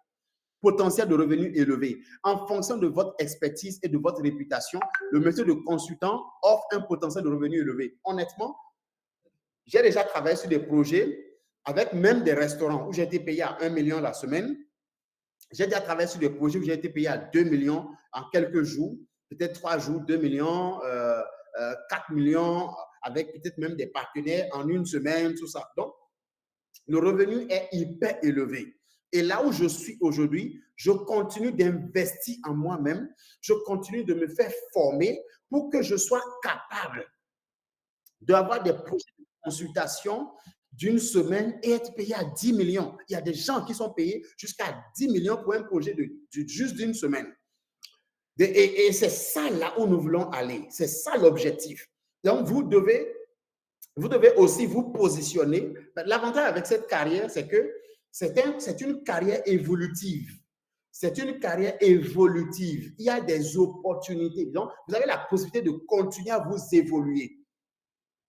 Potentiel de revenus élevé. En fonction de votre expertise et de votre réputation, le métier de consultant offre un potentiel de revenus élevé. Honnêtement, j'ai déjà travaillé sur des projets avec même des restaurants où j'ai été payé à 1 million la semaine. J'ai déjà travaillé sur des projets où j'ai été payé à 2 millions en quelques jours, peut-être 3 jours, 2 millions, 4 millions, avec peut-être même des partenaires en une semaine, tout ça. Donc, le revenu est hyper élevé. Et là où je suis aujourd'hui, je continue d'investir en moi-même, je continue de me faire former pour que je sois capable d'avoir des projets de consultation d'une semaine et être payé à 10 millions. Il y a des gens qui sont payés jusqu'à 10 millions pour un projet juste d'une semaine. Et c'est ça là où nous voulons aller. C'est ça l'objectif. Donc, vous devez aussi vous positionner. L'avantage avec cette carrière, c'est que c'est une carrière évolutive. C'est une carrière évolutive. Il y a des opportunités. Donc, vous avez la possibilité de continuer à vous évoluer.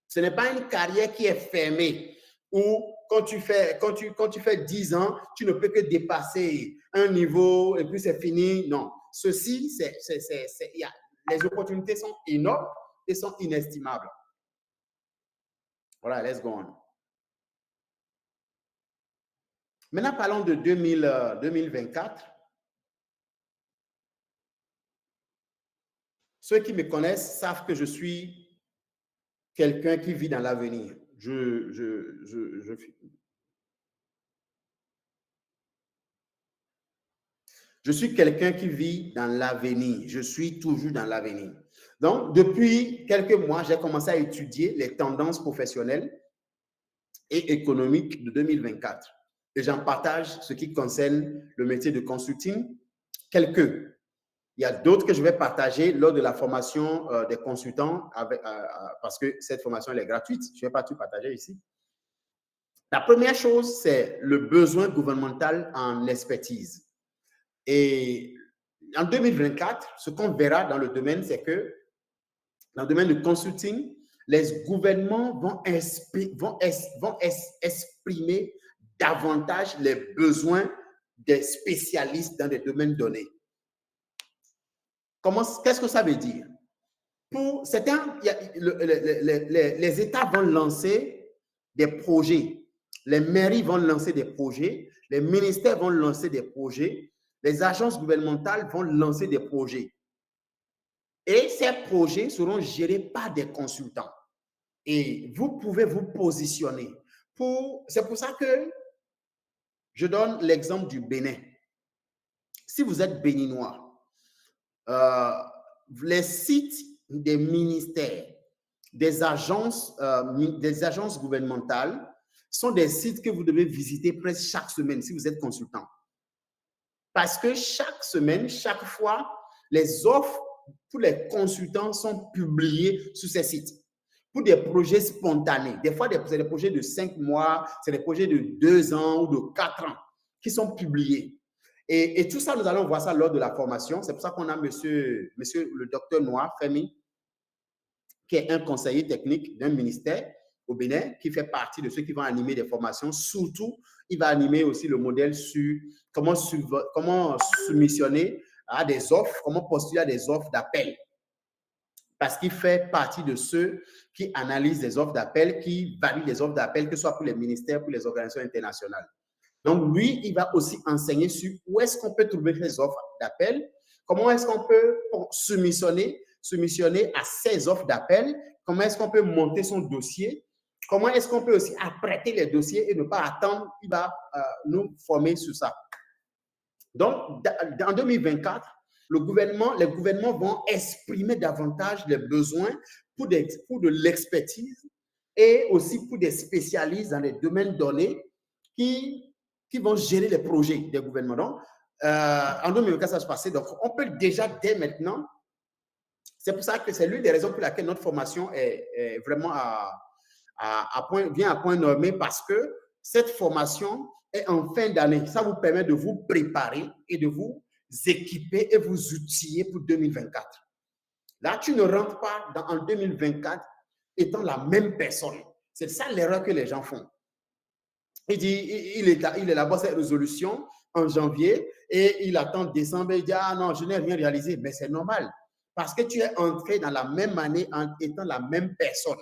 Ce n'est pas une carrière qui est fermée où quand tu fais 10 ans, tu ne peux que dépasser un niveau et puis c'est fini. Non. Ceci, les opportunités sont énormes et sont inestimables. Voilà, let's go on. Maintenant, parlons de 2024. Ceux qui me connaissent savent que je suis quelqu'un qui vit dans l'avenir. Je suis quelqu'un qui vit dans l'avenir. Je suis toujours dans l'avenir. Donc, depuis quelques mois, j'ai commencé à étudier les tendances professionnelles et économiques de 2024. Et j'en partage ce qui concerne le métier de consulting, quelques. Il y a d'autres que je vais partager lors de la formation des consultants parce que cette formation elle est gratuite. Je ne vais pas tout partager ici. La première chose, c'est le besoin gouvernemental en expertise. Et en 2024, ce qu'on verra dans le domaine, c'est que dans le domaine du consulting, les gouvernements vont exprimer davantage les besoins des spécialistes dans des domaines donnés. Qu'est-ce que ça veut dire? Pour certains, les États vont lancer des projets Les mairies vont lancer des projets, les ministères vont lancer des projets, les agences gouvernementales vont lancer des projets. Et ces projets seront gérés par des consultants. Et vous pouvez vous positionner. C'est pour ça que je donne l'exemple du Bénin. Si vous êtes béninois, les sites des ministères, des agences gouvernementales sont des sites que vous devez visiter presque chaque semaine si vous êtes consultant. Parce que chaque semaine, chaque fois, les offres pour les consultants sont publiées sur ces sites. Pour des projets spontanés. Des fois, c'est des projets de 5 mois, c'est des projets de 2 ans ou de 4 ans qui sont publiés. Et tout ça, nous allons voir ça lors de la formation. C'est pour ça qu'on a monsieur le docteur Noir Femi, qui est un conseiller technique d'un ministère au Bénin, qui fait partie de ceux qui vont animer des formations. Surtout, il va animer aussi le modèle sur comment soumissionner à des offres, comment postuler à des offres d'appel. Parce qu'il fait partie de ceux qui analysent les offres d'appel, qui valident les offres d'appel, que ce soit pour les ministères, pour les organisations internationales. Donc, lui, il va aussi enseigner sur où est-ce qu'on peut trouver ces offres d'appel, comment est-ce qu'on peut soumissionner à ces offres d'appel, comment est-ce qu'on peut monter son dossier, comment est-ce qu'on peut aussi apprêter les dossiers et ne pas attendre. Il va nous former sur ça. Donc, en 2024, les gouvernements vont exprimer davantage les besoins pour de l'expertise et aussi pour des spécialistes dans les domaines donnés qui vont gérer les projets des gouvernements. Donc, en 2024, ça va se passer. Donc, on peut déjà, dès maintenant, c'est pour ça que c'est l'une des raisons pour laquelle notre formation est vraiment vient à point nommé, parce que cette formation est en fin d'année. Ça vous permet de vous préparer et de vous équiper et vous outiller pour 2024. Là, tu ne rentres pas en 2024 étant la même personne. C'est ça l'erreur que les gens font. Il élabore cette résolution en janvier et il attend décembre et il dit « Ah non, je n'ai rien réalisé ». Mais c'est normal parce que tu es entré dans la même année en étant la même personne.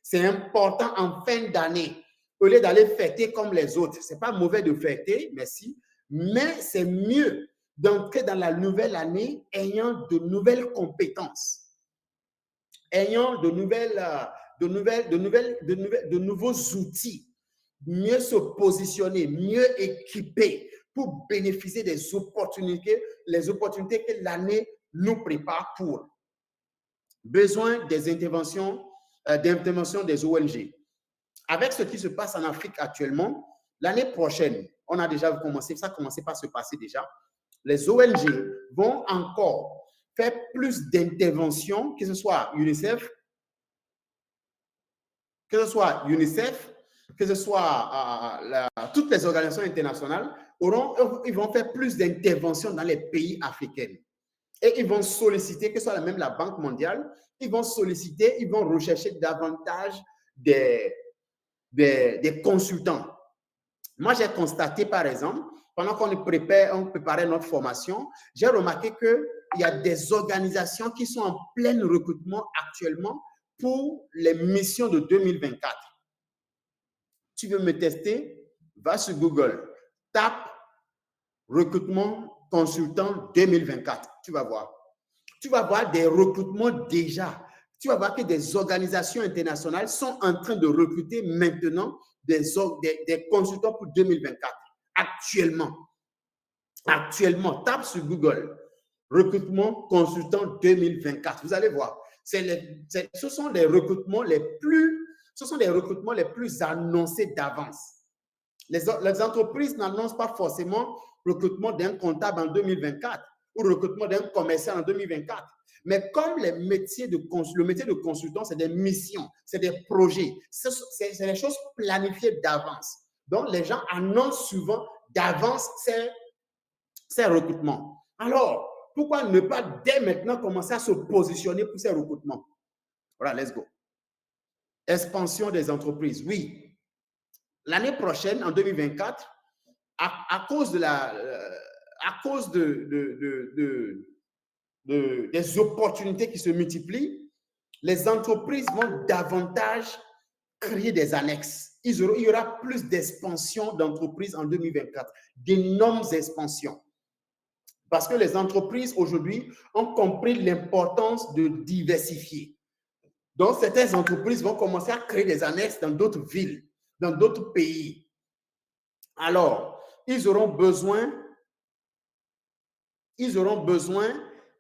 C'est important en fin d'année, au lieu d'aller fêter comme les autres. Ce n'est pas mauvais de fêter, merci, mais c'est mieux d'entrer dans la nouvelle année ayant de nouvelles compétences, ayant de nouveaux outils, mieux se positionner, mieux équiper pour bénéficier des opportunités, les opportunités que l'année nous prépare pour. Besoin des interventions des ONG. Avec ce qui se passe en Afrique actuellement, l'année prochaine, on a déjà commencé, ça a commencé par se passer déjà, les ONG vont encore faire plus d'interventions, que ce soit UNICEF, que ce soit toutes les organisations internationales, ils vont faire plus d'interventions dans les pays africains. Et ils vont solliciter, que ce soit même la Banque mondiale, ils vont rechercher davantage des consultants. Moi, j'ai constaté, par exemple, pendant qu'on préparait notre formation, j'ai remarqué qu'il y a des organisations qui sont en plein recrutement actuellement pour les missions de 2024. Tu veux me tester? Va sur Google, tape recrutement consultant 2024. Tu vas voir. Tu vas voir des recrutements déjà. Tu vas voir que des organisations internationales sont en train de recruter maintenant des consultants pour 2024. Actuellement, tape sur Google, recrutement consultant 2024. Vous allez voir. Ce sont les recrutements les plus annoncés d'avance. Les entreprises n'annoncent pas forcément le recrutement d'un comptable en 2024 ou le recrutement d'un commercial en 2024. Mais comme le métier de consultant, c'est des missions, c'est des projets, c'est des choses planifiées d'avance. Donc, les gens annoncent souvent d'avance ces recrutements. Alors, pourquoi ne pas dès maintenant commencer à se positionner pour ces recrutements? Voilà, let's go. Expansion des entreprises, oui. L'année prochaine, en 2024, à cause des opportunités qui se multiplient, les entreprises vont davantage créer des annexes. Il y aura plus d'expansion d'entreprises en 2024, d'énormes expansions. Parce que les entreprises aujourd'hui ont compris l'importance de diversifier. Donc, certaines entreprises vont commencer à créer des annexes dans d'autres villes, dans d'autres pays. Alors, ils auront besoin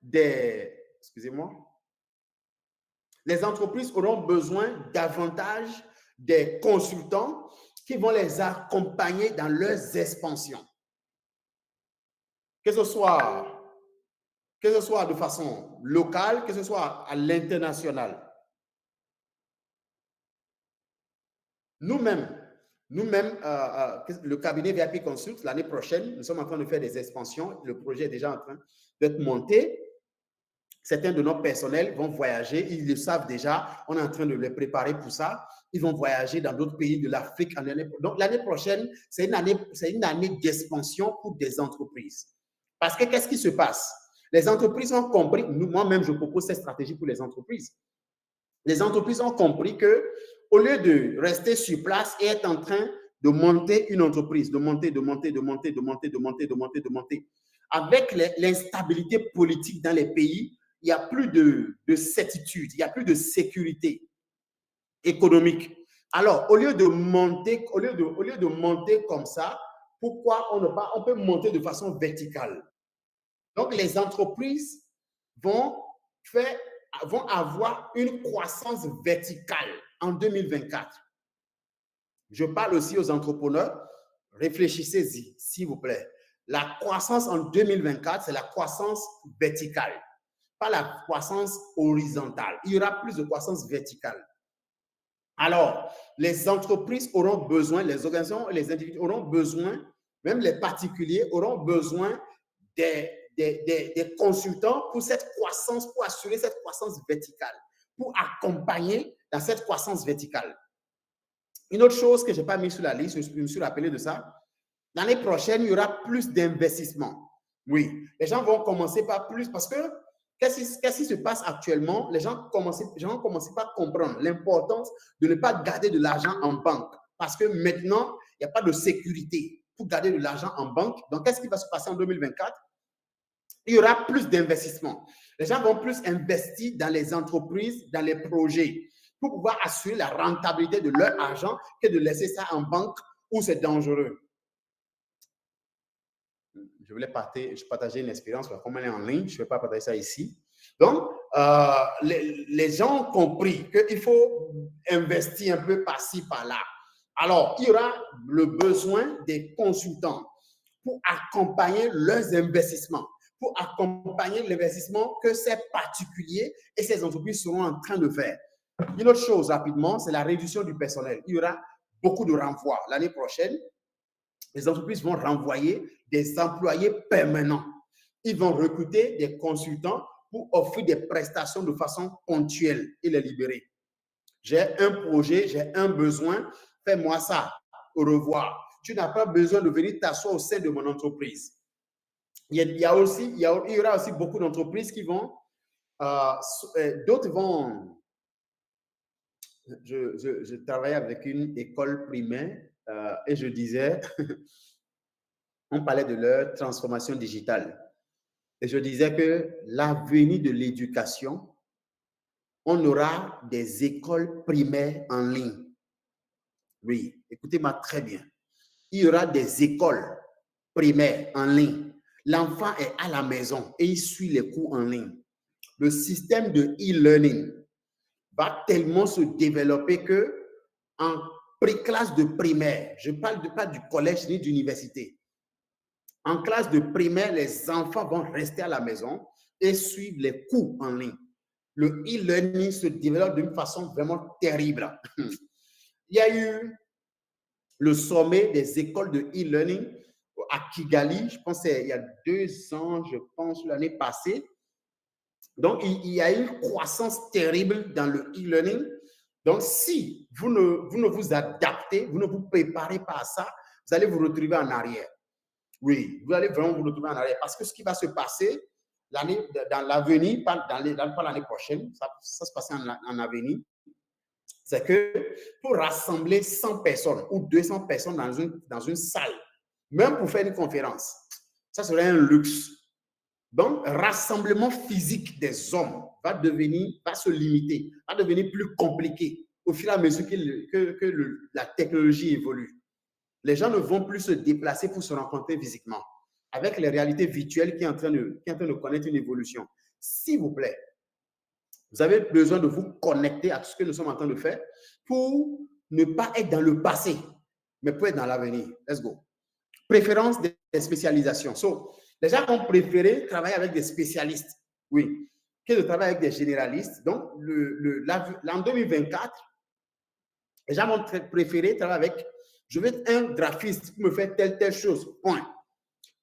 des... Excusez-moi. Les entreprises auront besoin davantage des consultants qui vont les accompagner dans leurs expansions. Que ce soit de façon locale, que ce soit à l'international. Nous-mêmes, le cabinet VIP Consult, l'année prochaine, nous sommes en train de faire des expansions. Le projet est déjà en train d'être monté. Certains de nos personnels vont voyager. Ils le savent déjà. On est en train de les préparer pour ça. Ils vont voyager dans d'autres pays de l'Afrique. Donc, l'année prochaine, c'est une année d'expansion pour des entreprises. Parce que qu'est-ce qui se passe? Les entreprises ont compris, moi-même, je propose cette stratégie pour les entreprises. Les entreprises ont compris que au lieu de rester sur place et être en train de monter une entreprise, de monter, avec l'instabilité politique dans les pays, il n'y a plus de certitude, il n'y a plus de sécurité économique. Alors, au lieu de monter comme ça, pourquoi on peut monter de façon verticale? Donc, les entreprises vont avoir une croissance verticale en 2024. Je parle aussi aux entrepreneurs. Réfléchissez-y, s'il vous plaît. La croissance en 2024, c'est la croissance verticale, pas la croissance horizontale. Il y aura plus de croissance verticale. Alors, les entreprises auront besoin, les organisations et les individus auront besoin, même les particuliers auront besoin des consultants pour cette croissance, pour assurer cette croissance verticale, pour accompagner dans cette croissance verticale. Une autre chose que je n'ai pas mis sur la liste, je me suis rappelé de ça, l'année prochaine, il y aura plus d'investissements. Oui, les gens vont commencer par plus, parce que qu'est-ce qui se passe actuellement? Les gens ont commencé par comprendre l'importance de ne pas garder de l'argent en banque, parce que maintenant, il n'y a pas de sécurité pour garder de l'argent en banque. Donc, qu'est-ce qui va se passer en 2024? Il y aura plus d'investissements. Les gens vont plus investir dans les entreprises, dans les projets, pour pouvoir assurer la rentabilité de leur argent que de laisser ça en banque où c'est dangereux. Je voulais partager une expérience, comme elle est en ligne, je ne vais pas partager ça ici. Donc, les gens ont compris qu'il faut investir un peu par-ci, par-là. Alors, il y aura le besoin des consultants pour accompagner leurs investissements, pour accompagner l'investissement que ces particuliers et ces entreprises seront en train de faire. Une autre chose, rapidement, c'est la réduction du personnel. Il y aura beaucoup de renvois. L'année prochaine, les entreprises vont renvoyer des employés permanents. Ils vont recruter des consultants pour offrir des prestations de façon ponctuelle et les libérer. J'ai un projet, j'ai un besoin, fais-moi ça, au revoir. Tu n'as pas besoin de venir t'asseoir au sein de mon entreprise. Il y aura aussi beaucoup d'entreprises qui vont, d'autres vont, je travaillais avec une école primaire et je disais, on parlait de leur transformation digitale. Et je disais que l'avenir de l'éducation, on aura des écoles primaires en ligne. Oui, écoutez-moi très bien. Il y aura des écoles primaires en ligne. L'enfant est à la maison et il suit les cours en ligne. Le système de e-learning va tellement se développer que en pré-classe de primaire, je ne parle pas du collège ni d'université. En classe de primaire, les enfants vont rester à la maison et suivre les cours en ligne. Le e-learning se développe d'une façon vraiment terrible. Il y a eu le sommet des écoles de e-learning à Kigali, je pense il y a 2 ans, je pense l'année passée. Donc, il y a une croissance terrible dans le e-learning. Donc, si vous ne vous adaptez, vous ne vous préparez pas à ça, vous allez vous retrouver en arrière. Oui, vous allez vraiment vous retrouver en arrière. Parce que ce qui va se passer dans l'avenir, pas l'année prochaine, ça se passe en avenir, c'est que pour rassembler 100 personnes ou 200 personnes dans une salle, même pour faire une conférence, ça serait un luxe. Donc, rassemblement physique des hommes va se limiter, va devenir plus compliqué au fur et à mesure que la technologie évolue. Les gens ne vont plus se déplacer pour se rencontrer physiquement. Avec les réalités virtuelles qui est en train de connaître une évolution. S'il vous plaît, vous avez besoin de vous connecter à tout ce que nous sommes en train de faire pour ne pas être dans le passé, mais pour être dans l'avenir. Let's go. Préférence des spécialisations. So, les gens ont préféré travailler avec des spécialistes, oui, que de travailler avec des généralistes. Donc, l'an 2024, les gens ont préféré travailler avec, je veux être un graphiste pour me faire telle chose, point.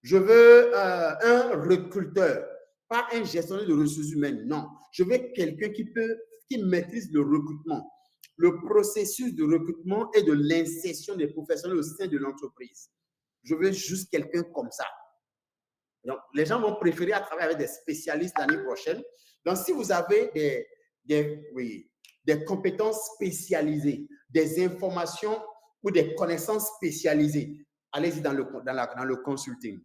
Je veux un recruteur, pas un gestionnaire de ressources humaines, non. Je veux quelqu'un qui maîtrise le recrutement, le processus de recrutement et de l'insertion des professionnels au sein de l'entreprise. Je veux juste quelqu'un comme ça. Donc, les gens vont préférer travailler avec des spécialistes l'année prochaine. Donc, si vous avez des compétences spécialisées, des informations ou des connaissances spécialisées, allez-y dans le consulting.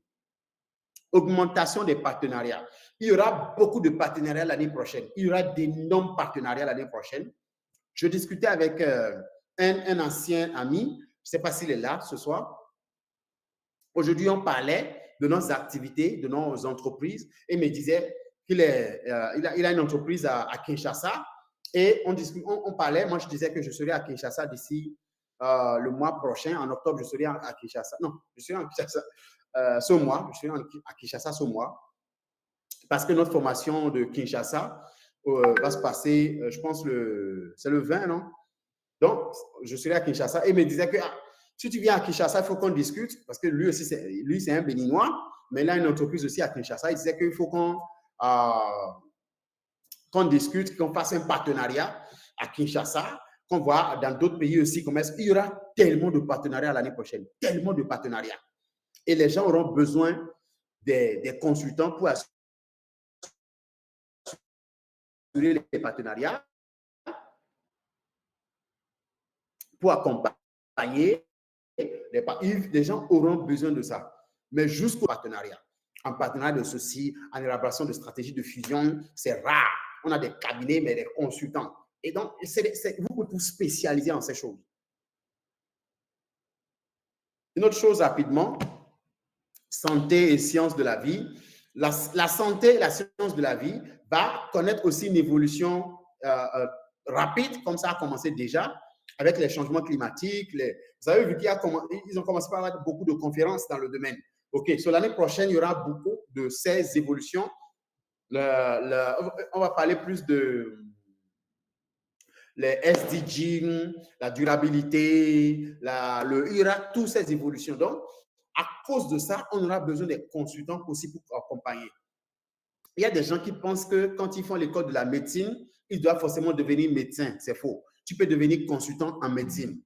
Augmentation des partenariats. Il y aura beaucoup de partenariats l'année prochaine. Il y aura d'énormes partenariats l'année prochaine. Je discutais avec un ancien ami, je ne sais pas s'il est là ce soir. Aujourd'hui, on parlait de nos activités, de nos entreprises, et il me disait qu'il a une entreprise à Kinshasa, et on parlait, moi je disais que je serais à Kinshasa d'ici le mois prochain, en octobre, je serai à Kinshasa. Non, je serai à Kinshasa ce mois, je serai à Kinshasa ce mois, parce que notre formation de Kinshasa va se passer, je pense, c'est le 20, non? Donc, je serai à Kinshasa, et il me disait que si tu viens à Kinshasa, il faut qu'on discute, parce que lui aussi, c'est un Béninois, mais il a une entreprise aussi à Kinshasa. Il disait qu'il faut qu'on discute, qu'on fasse un partenariat à Kinshasa, qu'on voit dans d'autres pays aussi comment il y aura tellement de partenariats l'année prochaine, tellement de partenariats. Et les gens auront besoin des consultants pour assurer les partenariats, pour accompagner. Les gens auront besoin de ça. Mais jusqu'au partenariat. En partenariat de ceci, en élaboration de stratégies de fusion, c'est rare. On a des cabinets, mais des consultants. Et donc, vous pouvez vous spécialiser en ces choses. Une autre chose rapidement, santé et sciences de la vie. La santé et la science de la vie va connaître aussi une évolution rapide, comme ça a commencé déjà, avec les changements climatiques. Vous avez vu qu'ils ont commencé par avoir beaucoup de conférences dans le domaine. OK, sur l'année prochaine, il y aura beaucoup de ces évolutions. On va parler plus de les SDG, la durabilité, il y aura toutes ces évolutions. Donc, à cause de ça, on aura besoin des consultants aussi pour accompagner. Il y a des gens qui pensent que quand ils font l'école de la médecine, ils doivent forcément devenir médecin. C'est faux. Tu peux devenir consultant en médecine.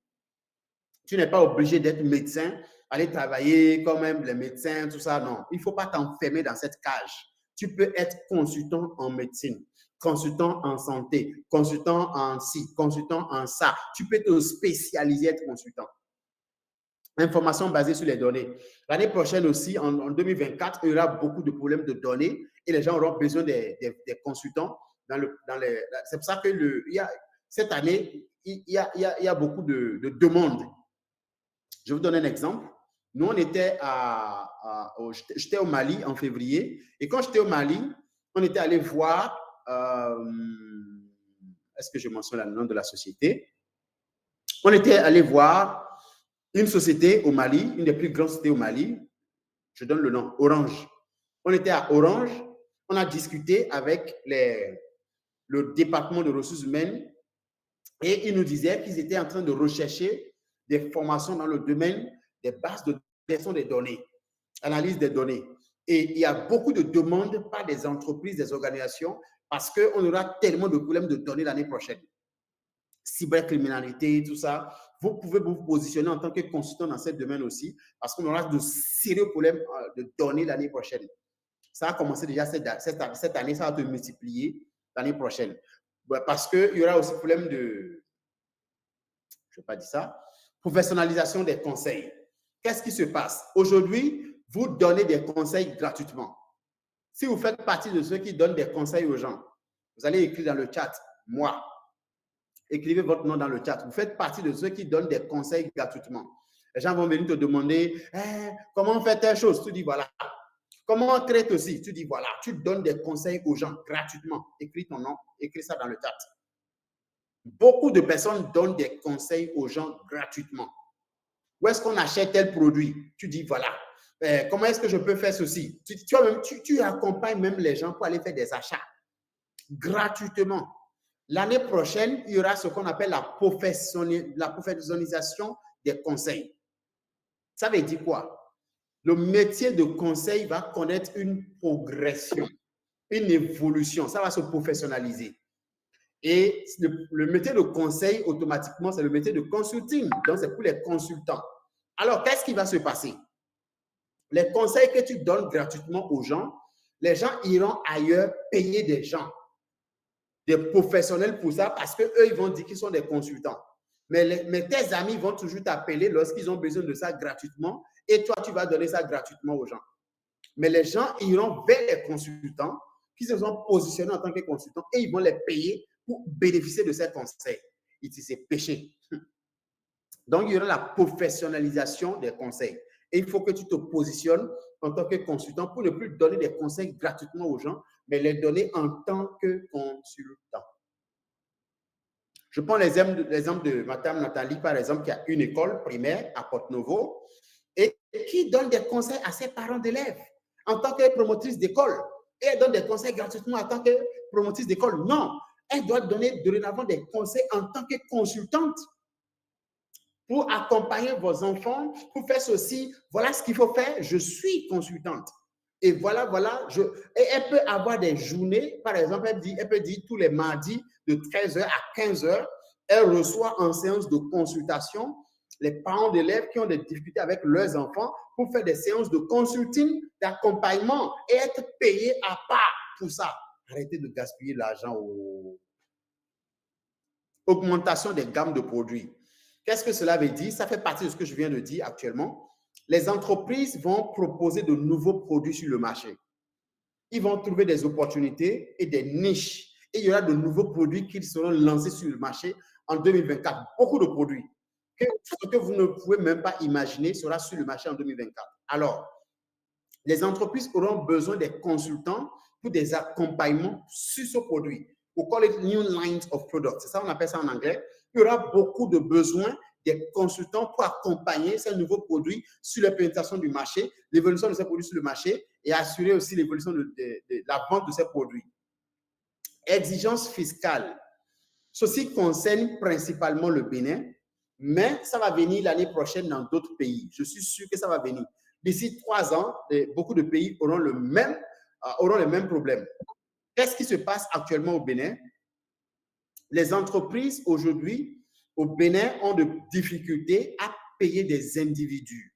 Tu n'es pas obligé d'être médecin, aller travailler comme même les médecins, tout ça. Non, il ne faut pas t'enfermer dans cette cage. Tu peux être consultant en médecine, consultant en santé, consultant en ci, consultant en ça. Tu peux te spécialiser, être consultant. Information basée sur les données. L'année prochaine aussi, en 2024, il y aura beaucoup de problèmes de données et les gens auront besoin des consultants. C'est pour ça que cette année, il y a beaucoup de demandes. Je vais vous donner un exemple. Nous, j'étais au Mali en février. Et quand j'étais au Mali, on était allé voir, est-ce que je mentionne le nom de la société? On était allé voir une société au Mali, une des plus grandes sociétés au Mali. Je donne le nom, Orange. On était à Orange. On a discuté avec le département de ressources humaines et ils nous disaient qu'ils étaient en train de rechercher des formations dans le domaine des bases de gestion des données, analyse des données. Et il y a beaucoup de demandes par des entreprises, des organisations, parce qu'on aura tellement de problèmes de données l'année prochaine. Cybercriminalité, tout ça. Vous pouvez vous positionner en tant que consultant dans ce domaine aussi, parce qu'on aura de sérieux problèmes de données l'année prochaine. Ça a commencé déjà cette année, ça va se multiplier l'année prochaine. Parce qu'il y aura aussi problème je n'ai pas dit ça. Professionnalisation des conseils. Qu'est-ce qui se passe? Aujourd'hui, vous donnez des conseils gratuitement. Si vous faites partie de ceux qui donnent des conseils aux gens, vous allez écrire dans le chat, moi. Écrivez votre nom dans le chat. Vous faites partie de ceux qui donnent des conseils gratuitement. Les gens vont venir te demander comment faire telle chose. Tu dis voilà. Comment on traite aussi? Tu dis voilà. Tu donnes des conseils aux gens gratuitement. Écris ton nom, écris ça dans le chat. Beaucoup de personnes donnent des conseils aux gens gratuitement. Où est-ce qu'on achète tel produit? Tu dis voilà. Comment est-ce que je peux faire ceci? Tu accompagnes même les gens pour aller faire des achats gratuitement. L'année prochaine, il y aura ce qu'on appelle la professionnalisation des conseils. Ça veut dire quoi? Le métier de conseil va connaître une progression, une évolution. Ça va se professionnaliser. Et le métier de conseil, automatiquement, c'est le métier de consulting. Donc, c'est pour les consultants. Alors, qu'est-ce qui va se passer? Les conseils que tu donnes gratuitement aux gens, les gens iront ailleurs payer des gens, des professionnels pour ça, parce qu'eux, ils vont dire qu'ils sont des consultants. Mais tes amis vont toujours t'appeler lorsqu'ils ont besoin de ça gratuitement, et toi, tu vas donner ça gratuitement aux gens. Mais les gens iront vers les consultants qui se sont positionnés en tant que consultants et ils vont les payer pour bénéficier de ces conseils. C'est péché. Donc, il y aura la professionnalisation des conseils. Et il faut que tu te positionnes en tant que consultant pour ne plus donner des conseils gratuitement aux gens, mais les donner en tant que consultant. Je prends l'exemple de Mme Nathalie, par exemple, qui a une école primaire à Porte-Nouveau et qui donne des conseils à ses parents d'élèves en tant que promotrice d'école. Et elle donne des conseils gratuitement en tant que promotrice d'école. Non, elle doit donner dorénavant des conseils en tant que consultante pour accompagner vos enfants, pour faire ceci. Voilà ce qu'il faut faire. Je suis consultante. Et voilà. Et elle peut avoir des journées, par exemple, elle peut dire tous les mardis de 13h à 15h, elle reçoit en séance de consultation les parents d'élèves qui ont des difficultés avec leurs enfants pour faire des séances de consulting, d'accompagnement et être payés à part pour ça. Arrêtez de gaspiller l'argent. Augmentation des gammes de produits. Qu'est-ce que cela veut dire? Ça fait partie de ce que je viens de dire actuellement. Les entreprises vont proposer de nouveaux produits sur le marché. Ils vont trouver des opportunités et des niches. Et il y aura de nouveaux produits qui seront lancés sur le marché en 2024. Beaucoup de produits que vous ne pouvez même pas imaginer sera sur le marché en 2024. Alors, les entreprises auront besoin des consultants pour des accompagnements sur ce produit. On call it new lines of products. C'est ça, on appelle ça en anglais. Il y aura beaucoup de besoins des consultants pour accompagner ces nouveaux produits sur la pénétration du marché, l'évolution de ces produits sur le marché et assurer aussi l'évolution de la vente de ces produits. Exigences fiscales. Ceci concerne principalement le Bénin, mais ça va venir l'année prochaine dans d'autres pays. Je suis sûr que ça va venir. D'ici 3 ans, beaucoup de pays auront les mêmes problèmes. Qu'est-ce qui se passe actuellement au Bénin? Les entreprises aujourd'hui au Bénin ont de difficultés à payer des individus.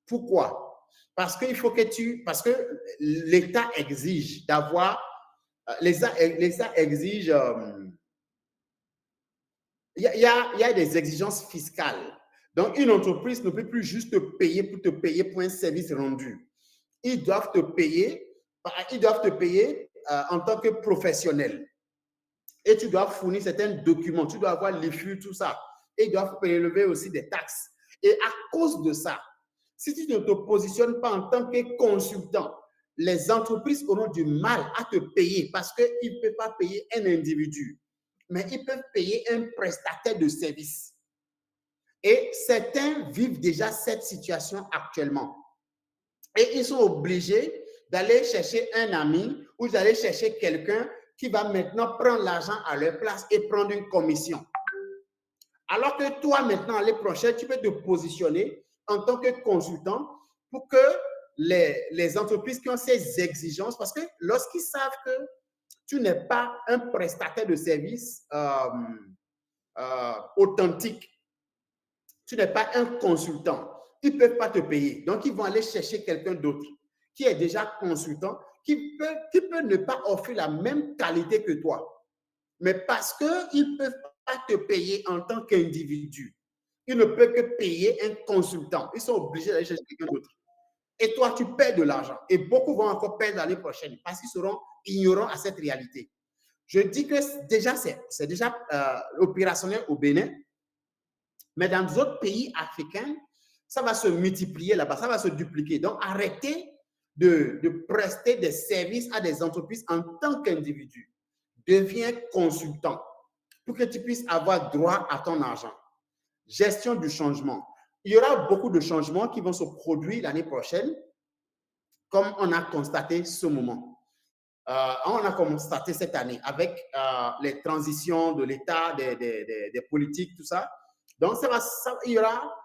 Pourquoi? Parce qu'il faut parce que l'État exige d'avoir, l'État exige, il y a des exigences fiscales. Donc, une entreprise ne peut plus juste te payer pour un service rendu. Ils doivent te payer en tant que professionnel. Et tu dois fournir certains documents, tu dois avoir l'IFU, tout ça. Et ils doivent prélever aussi des taxes. Et à cause de ça, si tu ne te positionnes pas en tant que consultant, les entreprises auront du mal à te payer parce qu'ils ne peuvent pas payer un individu, mais ils peuvent payer un prestataire de service. Et certains vivent déjà cette situation actuellement. Et ils sont obligés d'aller chercher un ami ou d'aller chercher quelqu'un qui va maintenant prendre l'argent à leur place et prendre une commission. Alors que toi, maintenant, l'année prochaine, tu peux te positionner en tant que consultant pour que les entreprises qui ont ces exigences, parce que lorsqu'ils savent que tu n'es pas un prestataire de service authentique, tu n'es pas un consultant, ils ne peuvent pas te payer. Donc, ils vont aller chercher quelqu'un d'autre qui est déjà consultant, qui peut ne pas offrir la même qualité que toi. Mais parce qu'ils ne peuvent pas te payer en tant qu'individu. Il ne peut que payer un consultant. Ils sont obligés d'aller chercher quelqu'un d'autre. Et toi, tu perds de l'argent. Et beaucoup vont encore perdre l'année prochaine parce qu'ils seront ignorants à cette réalité. Je dis que déjà, c'est déjà opérationnel au Bénin, mais dans d'autres pays africains, ça va se multiplier là-bas, ça va se dupliquer. Donc, arrêtez de prester des services à des entreprises en tant qu'individu. Deviens consultant pour que tu puisses avoir droit à ton argent. Gestion du changement. Il y aura beaucoup de changements qui vont se produire l'année prochaine, comme on a constaté ce moment. On a constaté cette année avec les transitions de l'État, des politiques, tout ça. Donc, il y aura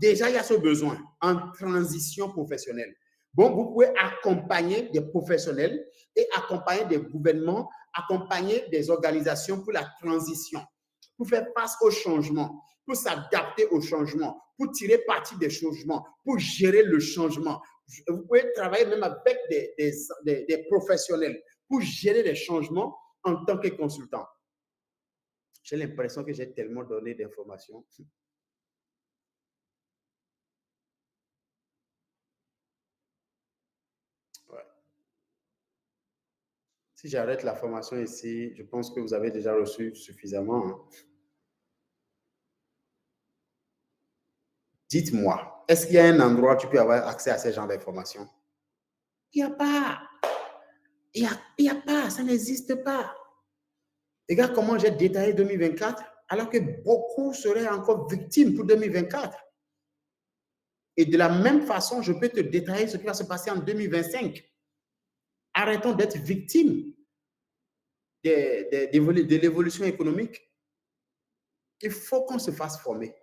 déjà, il y a ce besoin en transition professionnelle. Bon, vous pouvez accompagner des professionnels et accompagner des gouvernements, accompagner des organisations pour la transition, pour faire face au changement, pour s'adapter au changement, pour tirer parti des changements, pour gérer le changement. Vous pouvez travailler même avec des professionnels pour gérer les changements en tant que consultant. J'ai l'impression que j'ai tellement donné d'informations. Ouais. Si j'arrête la formation ici, je pense que vous avez déjà reçu suffisamment. Hein. Dites-moi, est-ce qu'il y a un endroit où tu peux avoir accès à ce genre d'informations? Il n'y a pas. Il n'y a pas, ça n'existe pas. Regarde comment j'ai détaillé 2024, alors que beaucoup seraient encore victimes pour 2024. Et de la même façon, je peux te détailler ce qui va se passer en 2025. Arrêtons d'être victimes de l'évolution économique. Il faut qu'on se fasse former.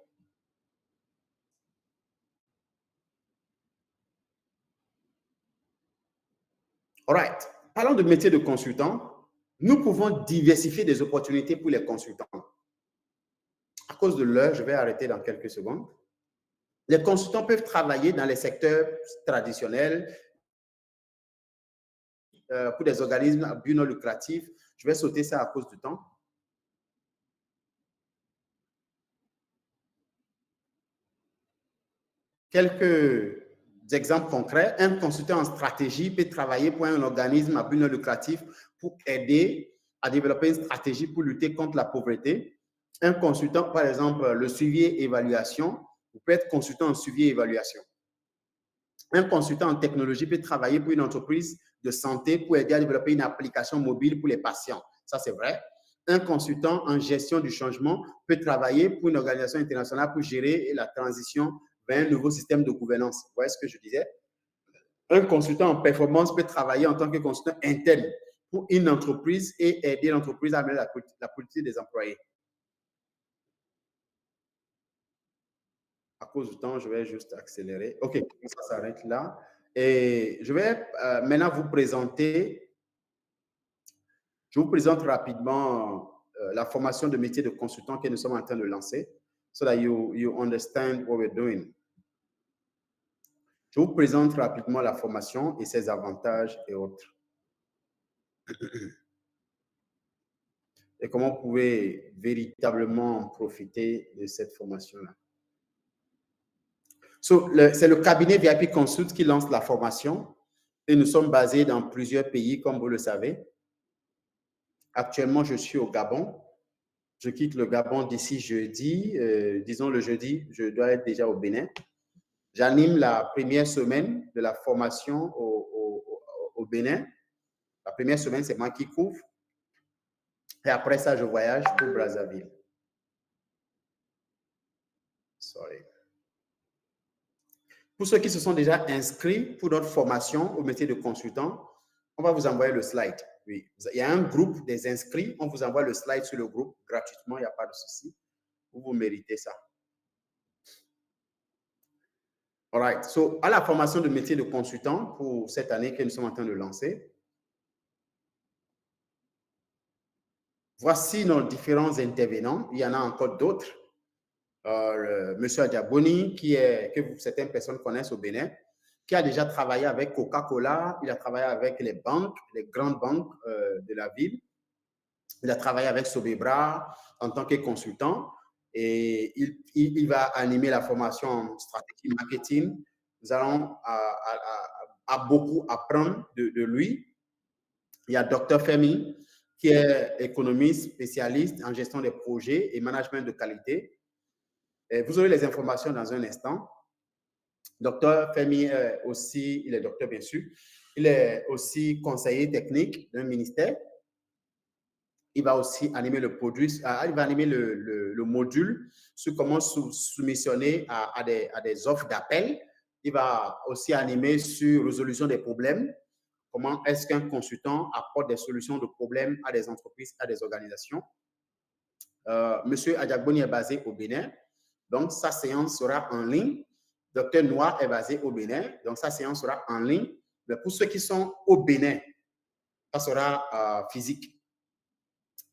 All right. Parlons de métier de consultant. Nous pouvons diversifier des opportunités pour les consultants. À cause de l'heure, je vais arrêter dans quelques secondes. Les consultants peuvent travailler dans les secteurs traditionnels, pour des organismes à but non lucratif. Je vais sauter ça à cause du temps. Quelques exemples concrets. Un consultant en stratégie peut travailler pour un organisme à but non lucratif pour aider à développer une stratégie pour lutter contre la pauvreté. Un consultant, par exemple, le suivi et évaluation, vous pouvez être consultant en suivi et évaluation. Un consultant en technologie peut travailler pour une entreprise de santé pour aider à développer une application mobile pour les patients. Ça, c'est vrai. Un consultant en gestion du changement peut travailler pour une organisation internationale pour gérer la transition vers un nouveau système de gouvernance. Vous voyez ce que je disais? Un consultant en performance peut travailler en tant que consultant interne pour une entreprise et aider l'entreprise à améliorer la politique des employés. À cause du temps, je vais juste accélérer. OK, ça s'arrête là. Et je vais maintenant vous présenter, je vous présente rapidement la formation de métier de consultant que nous sommes en train de lancer, so that you understand what we're doing. Je vous présente rapidement la formation et ses avantages et autres. Et comment vous pouvez véritablement profiter de cette formation-là. C'est le cabinet VIP Consult qui lance la formation et nous sommes basés dans plusieurs pays, comme vous le savez. Actuellement, je suis au Gabon. Je quitte le Gabon d'ici jeudi. Disons le jeudi, je dois être déjà au Bénin. J'anime la première semaine de la formation au Bénin. La première semaine, c'est moi qui couvre. Et après ça, je voyage pour Brazzaville. Sorry. Pour ceux qui se sont déjà inscrits pour notre formation au métier de consultant, on va vous envoyer le slide. Oui. Il y a un groupe des inscrits. On vous envoie le slide sur le groupe gratuitement. Il n'y a pas de souci. Vous méritez ça. All right. So, à la formation de métier de consultant pour cette année que nous sommes en train de lancer, voici nos différents intervenants. Il y en a encore d'autres. Monsieur Adjaboni, que certaines personnes connaissent au Bénin, qui a déjà travaillé avec Coca-Cola, il a travaillé avec les banques, les grandes banques de la ville. Il a travaillé avec Sobebra en tant que consultant et il va animer la formation en stratégie marketing. Nous allons beaucoup apprendre de lui. Il y a Dr Femi, qui est économiste spécialiste en gestion des projets et management de qualité. Et vous aurez les informations dans un instant. Dr Femi aussi, il est docteur bien sûr, il est aussi conseiller technique d'un ministère. Il va aussi animer le produit, il va animer le module sur comment soumissionner à des offres d'appel. Il va aussi animer sur résolution des problèmes. Comment est-ce qu'un consultant apporte des solutions de problèmes à des entreprises, à des organisations. Monsieur Adjagboni est basé au Bénin, donc sa séance sera en ligne. Docteur Noir est basé au Bénin, donc sa séance sera en ligne. Mais pour ceux qui sont au Bénin, ça sera physique.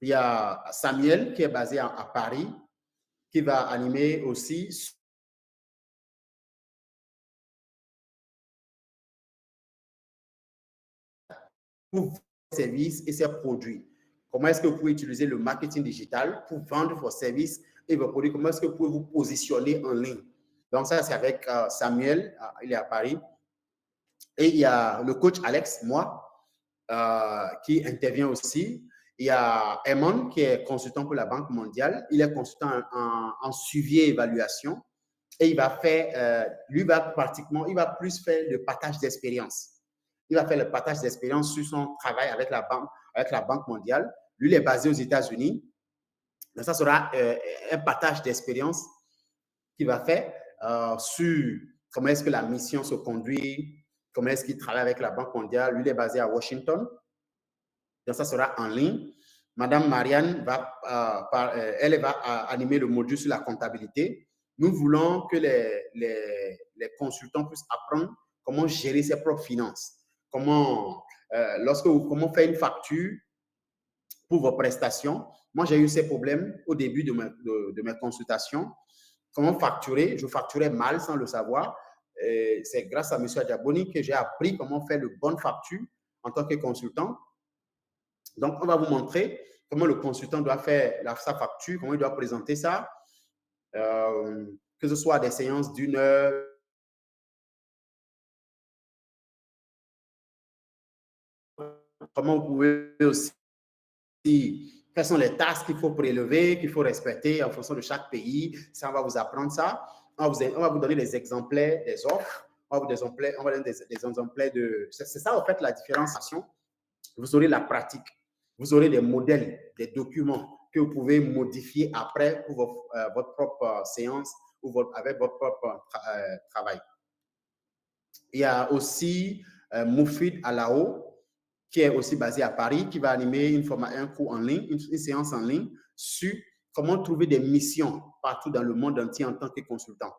Il y a Samuel qui est basé à Paris, qui va animer aussi pour vos services et ses produits. Comment est-ce que vous pouvez utiliser le marketing digital pour vendre vos services et vos produits? Comment est-ce que vous pouvez vous positionner en ligne? Donc ça, c'est avec Samuel, il est à Paris. Et il y a le coach Alex, moi, qui intervient aussi. Il y a Emon, qui est consultant pour la Banque mondiale. Il est consultant en suivi et évaluation. Et il va faire, lui va pratiquement, il va plus faire le partage d'expérience. Il va faire le partage d'expérience sur son travail avec la Banque mondiale. Lui, il est basé aux États-Unis. Donc, ça sera un partage d'expérience qu'il va faire sur comment est-ce que la mission se conduit, comment est-ce qu'il travaille avec la Banque mondiale. Lui, il est basé à Washington. Donc, ça sera en ligne. Madame Marianne elle va animer le module sur la comptabilité. Nous voulons que les consultants puissent apprendre comment gérer ses propres finances. Comment faire une facture pour vos prestations. Moi, j'ai eu ces problèmes au début de mes consultations. Comment facturer? Je facturais mal sans le savoir. C'est grâce à M. Adjaboni que j'ai appris comment faire de bonnes factures en tant que consultant. Donc, on va vous montrer comment le consultant doit faire sa facture, comment il doit présenter ça, que ce soit des séances d'1 heure. Comment vous pouvez aussi, quelles sont les tâches qu'il faut prélever, qu'il faut respecter en fonction de chaque pays. Ça, on va vous apprendre ça. On va vous donner des exemplaires des offres. On va vous donner des exemplaires de... C'est ça, en fait, la différenciation. Vous aurez la pratique. Vous aurez des modèles, des documents que vous pouvez modifier après pour votre propre séance ou avec votre propre travail. Il y a aussi Moufid Alao, qui est aussi basé à Paris, qui va animer un cours en ligne, une séance en ligne sur comment trouver des missions partout dans le monde entier en tant que consultant.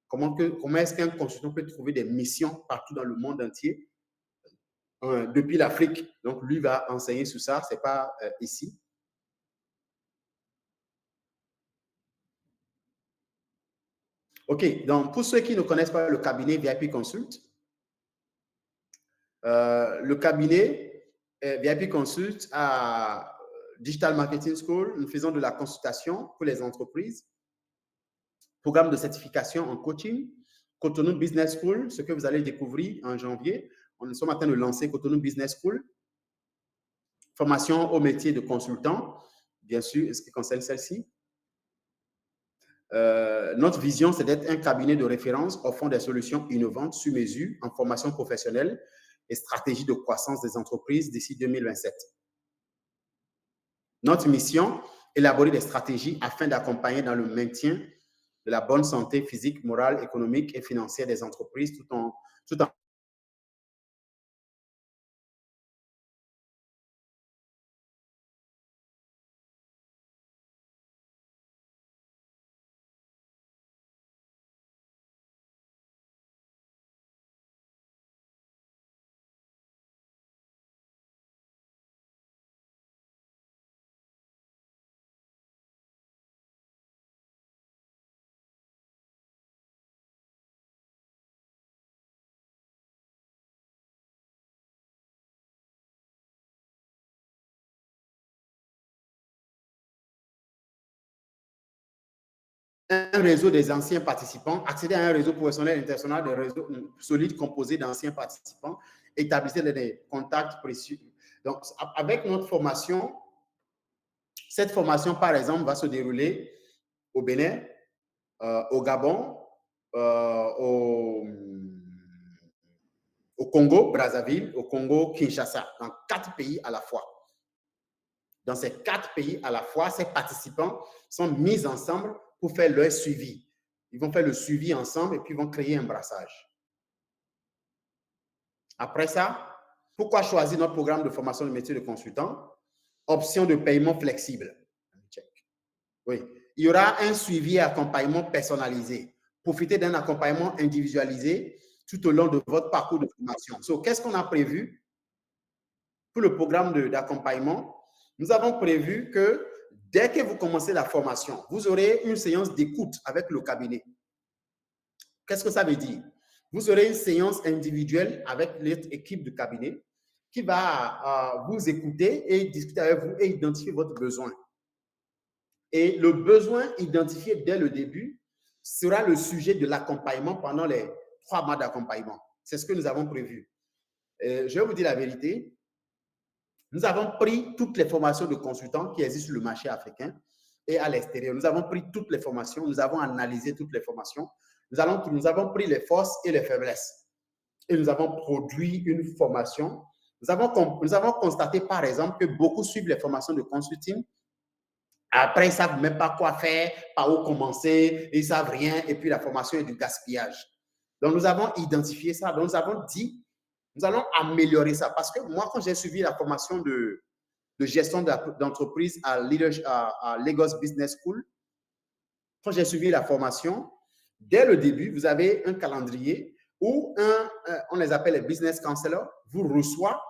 Comment est-ce qu'un consultant peut trouver des missions partout dans le monde entier depuis l'Afrique. Donc, lui va enseigner sur ça, ce n'est pas ici. OK, donc pour ceux qui ne connaissent pas le cabinet VIP Consult, le cabinet VIP Consult à Digital Marketing School, nous faisons de la consultation pour les entreprises, programme de certification en coaching, Cotonou Business School, ce que vous allez découvrir en janvier. Nous sommes en train de lancer Cotonou Business School, formation au métier de consultant, bien sûr, ce qui concerne celle-ci. Notre vision, c'est d'être un cabinet de référence offrant des solutions innovantes sur mesure en formation professionnelle et stratégie de croissance des entreprises d'ici 2027. Notre mission, élaborer des stratégies afin d'accompagner dans le maintien de la bonne santé physique, morale, économique et financière des entreprises tout en un réseau des anciens participants, accéder à un réseau professionnel international, des réseaux solides composés d'anciens participants, établissez des contacts précieux. Donc, avec notre formation, cette formation, par exemple, va se dérouler au Bénin, au Gabon, au Congo, Brazzaville, au Congo, Kinshasa, dans 4 pays à la fois. Dans ces 4 pays à la fois, ces participants sont mis ensemble pour faire leur suivi. Ils vont faire le suivi ensemble et puis ils vont créer un brassage. Après ça, pourquoi choisir notre programme de formation de métier de consultant? Option de paiement flexible. Oui. Il y aura un suivi et accompagnement personnalisé. Profitez d'un accompagnement individualisé tout au long de votre parcours de formation. Qu'est-ce qu'on a prévu pour le programme d'accompagnement? Nous avons prévu que dès que vous commencez la formation, vous aurez une séance d'écoute avec le cabinet. Qu'est-ce que ça veut dire? Vous aurez une séance individuelle avec l'équipe de cabinet qui va vous écouter et discuter avec vous et identifier votre besoin. Et le besoin identifié dès le début sera le sujet de l'accompagnement pendant les 3 mois d'accompagnement. C'est ce que nous avons prévu. Je vais vous dire la vérité. Nous avons pris toutes les formations de consultants qui existent sur le marché africain et à l'extérieur. Nous avons pris toutes les formations, nous avons analysé toutes les formations. Nous avons pris les forces et les faiblesses. Et nous avons produit une formation. Nous avons constaté, par exemple, que beaucoup suivent les formations de consulting. Après, ils ne savent même pas quoi faire, par où commencer, ils ne savent rien, et puis la formation est du gaspillage. Donc, nous avons identifié ça. Donc, nous avons dit, nous allons améliorer ça. Parce que moi, quand j'ai suivi la formation de gestion d'entreprise à Lagos Business School, quand j'ai suivi la formation, dès le début, vous avez un calendrier où on les appelle les business counselors, vous reçoit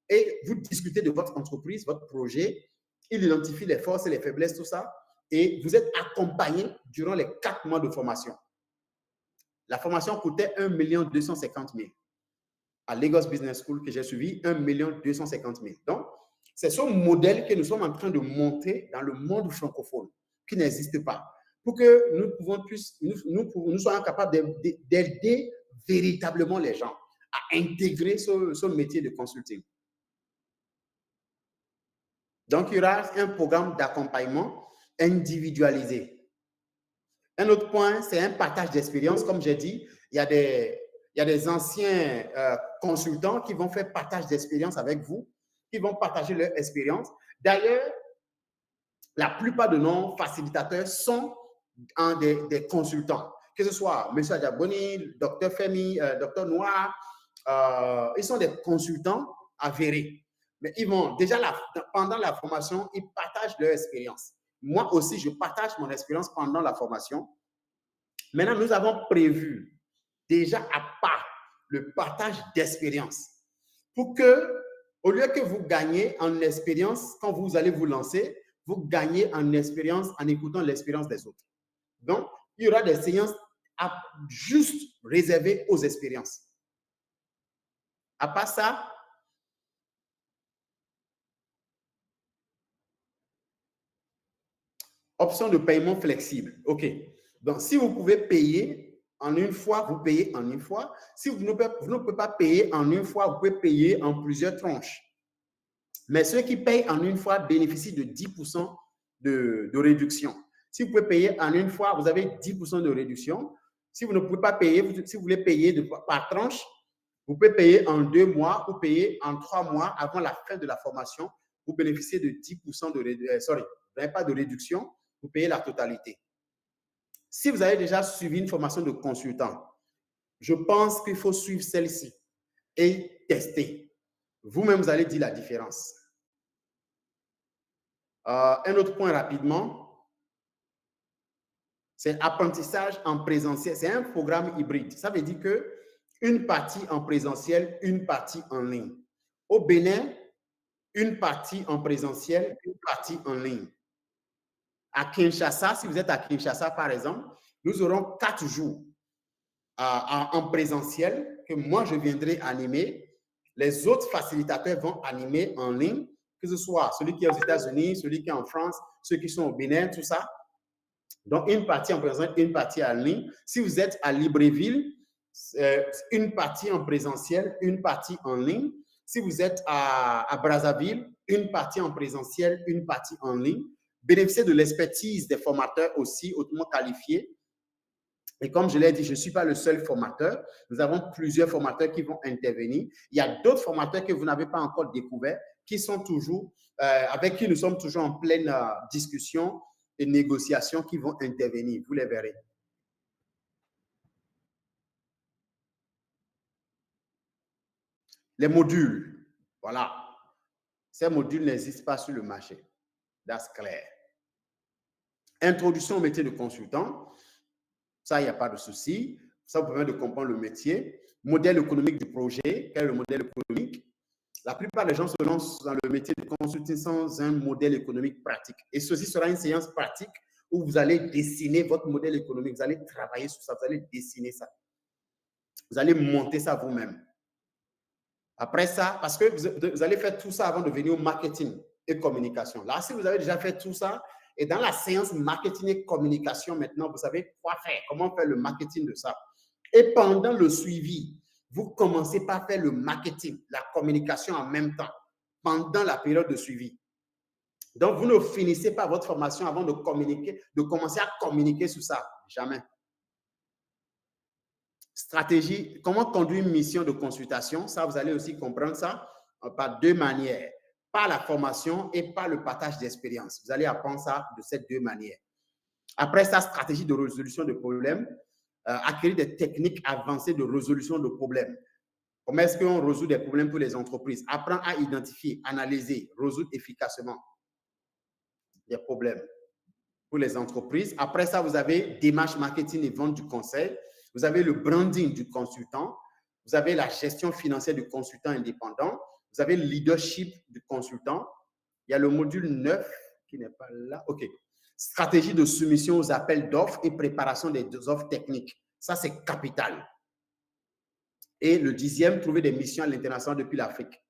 et vous discutez de votre entreprise, votre projet. Il identifie les forces et les faiblesses, tout ça, et vous êtes accompagné durant les 4 mois de formation. La formation coûtait 1 250 000 à Lagos Business School que j'ai suivi, 1 250 000. Donc, c'est ce modèle que nous sommes en train de monter dans le monde francophone, qui n'existe pas, pour que nous soyons capables d'aider véritablement les gens à intégrer ce métier de consulting. Donc, il y aura un programme d'accompagnement individualisé. Un autre point, c'est un partage d'expérience. Comme j'ai dit, il y a des anciens consultants qui vont faire partage d'expérience avec vous, qui vont partager leur expérience. D'ailleurs, la plupart de nos facilitateurs sont des consultants, que ce soit M. Adjaboni, Dr Femi, Dr Noir, ils sont des consultants avérés. Mais ils vont déjà, pendant la formation, ils partagent leur expérience. Moi aussi, je partage mon expérience pendant la formation. Maintenant, nous avons prévu déjà à part le partage d'expérience pour que, au lieu que vous gagnez en expérience, quand vous allez vous lancer, vous gagnez en expérience en écoutant l'expérience des autres. Donc, il y aura des séances juste réservées aux expériences. À part ça, option de paiement flexible. OK. Donc, si vous pouvez payer en une fois, vous payez en une fois. Si vous ne pouvez pas payer en une fois, vous pouvez payer en plusieurs tranches. Mais ceux qui payent en une fois bénéficient de 10% de réduction. Si vous pouvez payer en une fois, vous avez 10% de réduction. Si vous ne pouvez pas payer, si vous voulez payer par tranche, vous pouvez payer en 2 mois ou payer en 3 mois avant la fin de la formation. Vous bénéficiez de 10% de réduction. Vous n'avez pas de réduction, vous payez la totalité. Si vous avez déjà suivi une formation de consultant, je pense qu'il faut suivre celle-ci et tester. Vous-même, vous allez dire la différence. Un autre point rapidement, c'est apprentissage en présentiel. C'est un programme hybride. Ça veut dire qu'une partie en présentiel, une partie en ligne. Au Bénin, une partie en présentiel, une partie en ligne. À Kinshasa, si vous êtes à Kinshasa, par exemple, nous aurons 4 jours en présentiel que moi, je viendrai animer. Les autres facilitateurs vont animer en ligne, que ce soit celui qui est aux États-Unis, celui qui est en France, ceux qui sont au Bénin, tout ça. Donc, une partie en présentiel, une partie en ligne. Si vous êtes à Libreville, une partie en présentiel, une partie en ligne. Si vous êtes à Brazzaville, une partie en présentiel, une partie en ligne. Bénéficiez de l'expertise des formateurs aussi hautement qualifiés. Et comme je l'ai dit, je ne suis pas le seul formateur. Nous avons plusieurs formateurs qui vont intervenir. Il y a d'autres formateurs que vous n'avez pas encore découverts, qui sont toujours, avec qui nous sommes toujours en pleine discussion et négociation, qui vont intervenir. Vous les verrez. Les modules, voilà. Ces modules n'existent pas sur le marché. That's clair. Introduction au métier de consultant. Ça, il n'y a pas de souci. Ça vous permet de comprendre le métier. Modèle économique du projet. Quel est le modèle économique? La plupart des gens se lancent dans le métier de consulting sans un modèle économique pratique. Et ceci sera une séance pratique où vous allez dessiner votre modèle économique. Vous allez travailler sur ça. Vous allez dessiner ça. Vous allez monter ça vous-même. Après ça, parce que vous allez faire tout ça avant de venir au marketing et communication. Là, si vous avez déjà fait tout ça, et dans la séance marketing et communication, maintenant, vous savez quoi faire, comment faire le marketing de ça. Et pendant le suivi, vous commencez par faire le marketing, la communication en même temps, pendant la période de suivi. Donc, vous ne finissez pas votre formation avant de communiquer, de commencer à communiquer sur ça. Jamais. Stratégie, comment conduire une mission de consultation? Ça, vous allez aussi comprendre ça par deux manières. Par la formation et par le partage d'expérience. Vous allez apprendre ça de ces deux manières. Après ça, stratégie de résolution de problèmes. Acquérir des techniques avancées de résolution de problèmes. Comment est-ce qu'on résout des problèmes pour les entreprises? Apprendre à identifier, analyser, résoudre efficacement des problèmes pour les entreprises. Après ça, vous avez démarche marketing et vente du conseil. Vous avez le branding du consultant. Vous avez la gestion financière du consultant indépendant. Vous avez le leadership du consultant. Il y a le module 9 qui n'est pas là. OK. Stratégie de soumission aux appels d'offres et préparation des offres techniques. Ça, c'est capital. Et le 10e, trouver des missions à l'international depuis l'Afrique.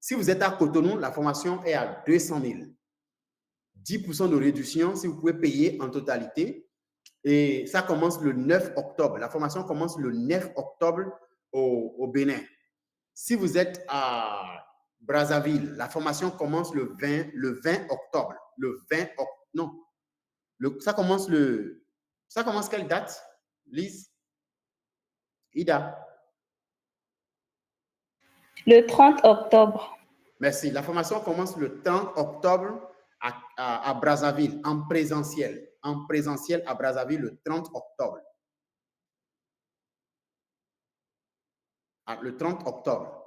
Si vous êtes à Cotonou, la formation est à 200 000. 10% de réduction si vous pouvez payer en totalité. Et ça commence le 9 octobre. La formation commence le 9 octobre au Bénin. Si vous êtes à Brazzaville, la formation commence le 20 octobre. Le 20 octobre. Non. Ça commence quelle date, Lise? Ida? Le 30 octobre. Merci. La formation commence le 30 octobre à Brazzaville, en présentiel. En présentiel à Brazzaville le 30 octobre. Le 30 octobre.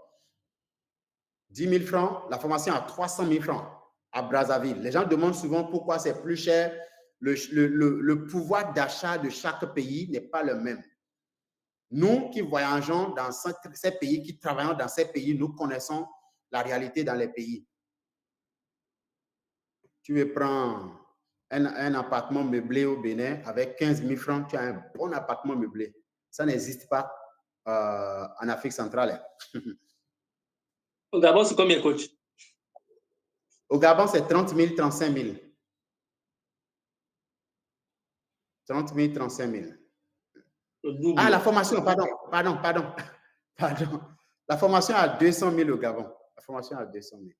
10 000 francs, la formation à 300 000 francs à Brazzaville. Les gens demandent souvent pourquoi c'est plus cher. Le pouvoir d'achat de chaque pays n'est pas le même. Nous qui voyageons dans ces pays, qui travaillons dans ces pays, nous connaissons la réalité dans les pays. Tu veux prendre un appartement meublé au Bénin avec 15 000 francs, tu as un bon appartement meublé. Ça n'existe pas en Afrique centrale. Au Gabon, c'est combien, coach? Au Gabon, c'est 30 000, 35 000. 30 000, 35 000. Ah, la formation, pardon. La formation à 200 000 au Gabon. La formation à 200 000.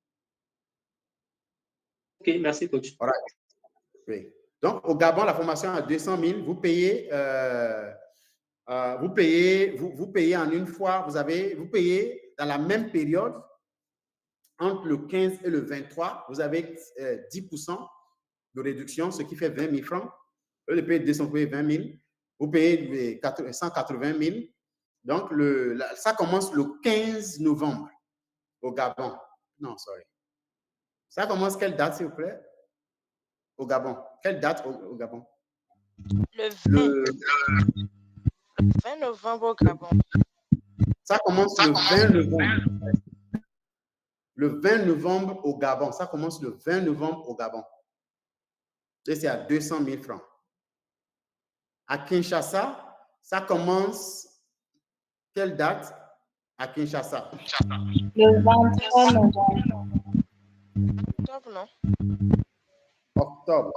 Ok, merci, coach. Right. Oui. Donc, au Gabon, la formation à 200 000, vous payez, vous payez en une fois, vous payez dans la même période, entre le 15 et le 23, vous avez 10% de réduction, ce qui fait 20 000 francs. Eux, le payer 200, vous payez 20 000. Vous payez 180 000. Donc, ça commence le 15 novembre au Gabon. Non, sorry. Ça commence quelle date, s'il vous plaît? Au Gabon. Quelle date au Gabon? Le 20 novembre au Gabon. Ça commence le 20 novembre. Le 20 novembre au Gabon. Ça commence le 20 novembre au Gabon. Et c'est à 200 000 francs. À Kinshasa, ça commence quelle date à Kinshasa? Le 23 novembre. Octobre, non? Octobre.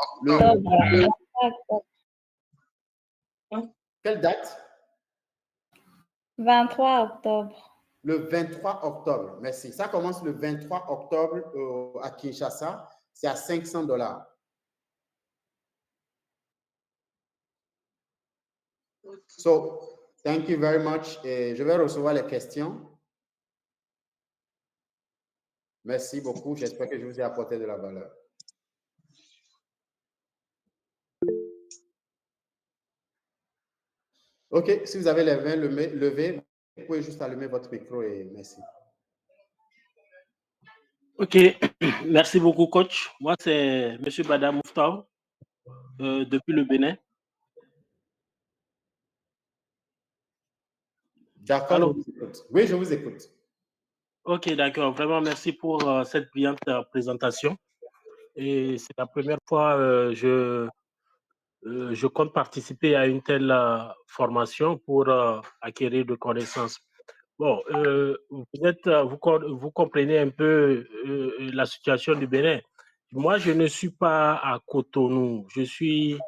Quelle date? 23 octobre. Le 23 octobre. Merci. Ça commence le 23 octobre à Kinshasa. C'est à $500. So, thank you very much. Et je vais recevoir les questions. Merci beaucoup. J'espère que je vous ai apporté de la valeur. OK. Si vous avez les mains levées, vous pouvez juste allumer votre micro et merci. OK. Merci beaucoup, coach. Moi, c'est M. Bada Mouftaou, depuis le Bénin. D'accord. Oui, je vous écoute. OK, d'accord. Vraiment, merci pour cette brillante présentation. Et c'est la première fois que je compte participer à une telle formation pour acquérir de connaissances. Bon, vous comprenez un peu la situation du Bénin. Moi, je ne suis pas à Cotonou, je suis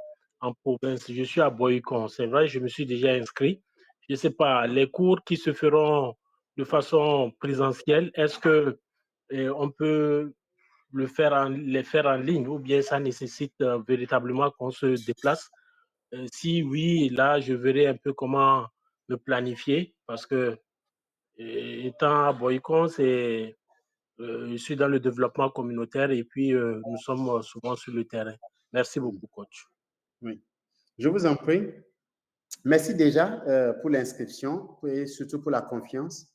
en province, je suis à Boycon. C'est vrai, je me suis déjà inscrit. Je ne sais pas, les cours qui se feront de façon présentielle, est-ce que on peut les faire en ligne ou bien ça nécessite véritablement qu'on se déplace? Si oui, là, je verrai un peu comment me planifier parce que étant à Boycon, je suis dans le développement communautaire et puis nous sommes souvent sur le terrain. Merci beaucoup, coach. Oui, je vous en prie. Merci déjà pour l'inscription et surtout pour la confiance.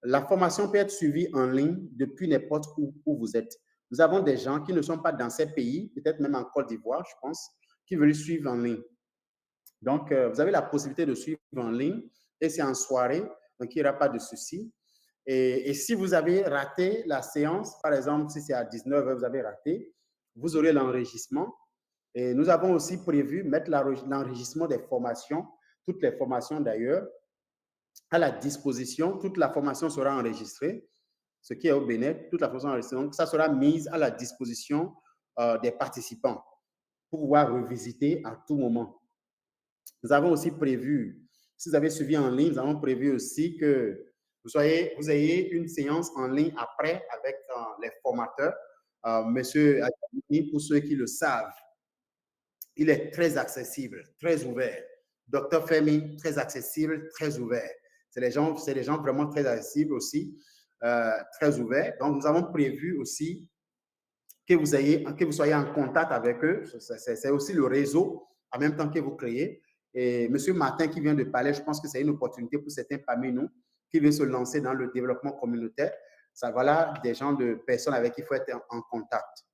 La formation peut être suivie en ligne depuis n'importe où vous êtes. Nous avons des gens qui ne sont pas dans ces pays, peut-être même en Côte d'Ivoire, je pense, qui veulent suivre en ligne. Donc, vous avez la possibilité de suivre en ligne et c'est en soirée, donc il n'y aura pas de souci. Et si vous avez raté la séance, par exemple, si c'est à 19h, vous avez raté, vous aurez l'enregistrement. Et nous avons aussi prévu mettre l'enregistrement des formations, toutes les formations d'ailleurs, à la disposition. Toute la formation sera enregistrée, ce qui est au Bénin, toute la formation enregistrée. Donc, ça sera mise à la disposition des participants pour pouvoir revisiter à tout moment. Nous avons aussi prévu, si vous avez suivi en ligne, nous avons prévu aussi que vous ayez une séance en ligne après avec les formateurs. Monsieur Adjani, pour ceux qui le savent, il est très accessible, très ouvert. Dr Femi, très accessible, très ouvert. C'est des gens vraiment très accessibles aussi, très ouverts. Donc, nous avons prévu aussi que vous soyez en contact avec eux. C'est aussi le réseau en même temps que vous créez. Et M. Martin qui vient de parler, je pense que c'est une opportunité pour certains parmi nous qui veulent se lancer dans le développement communautaire. Ça, voilà des personnes avec qui il faut être en contact.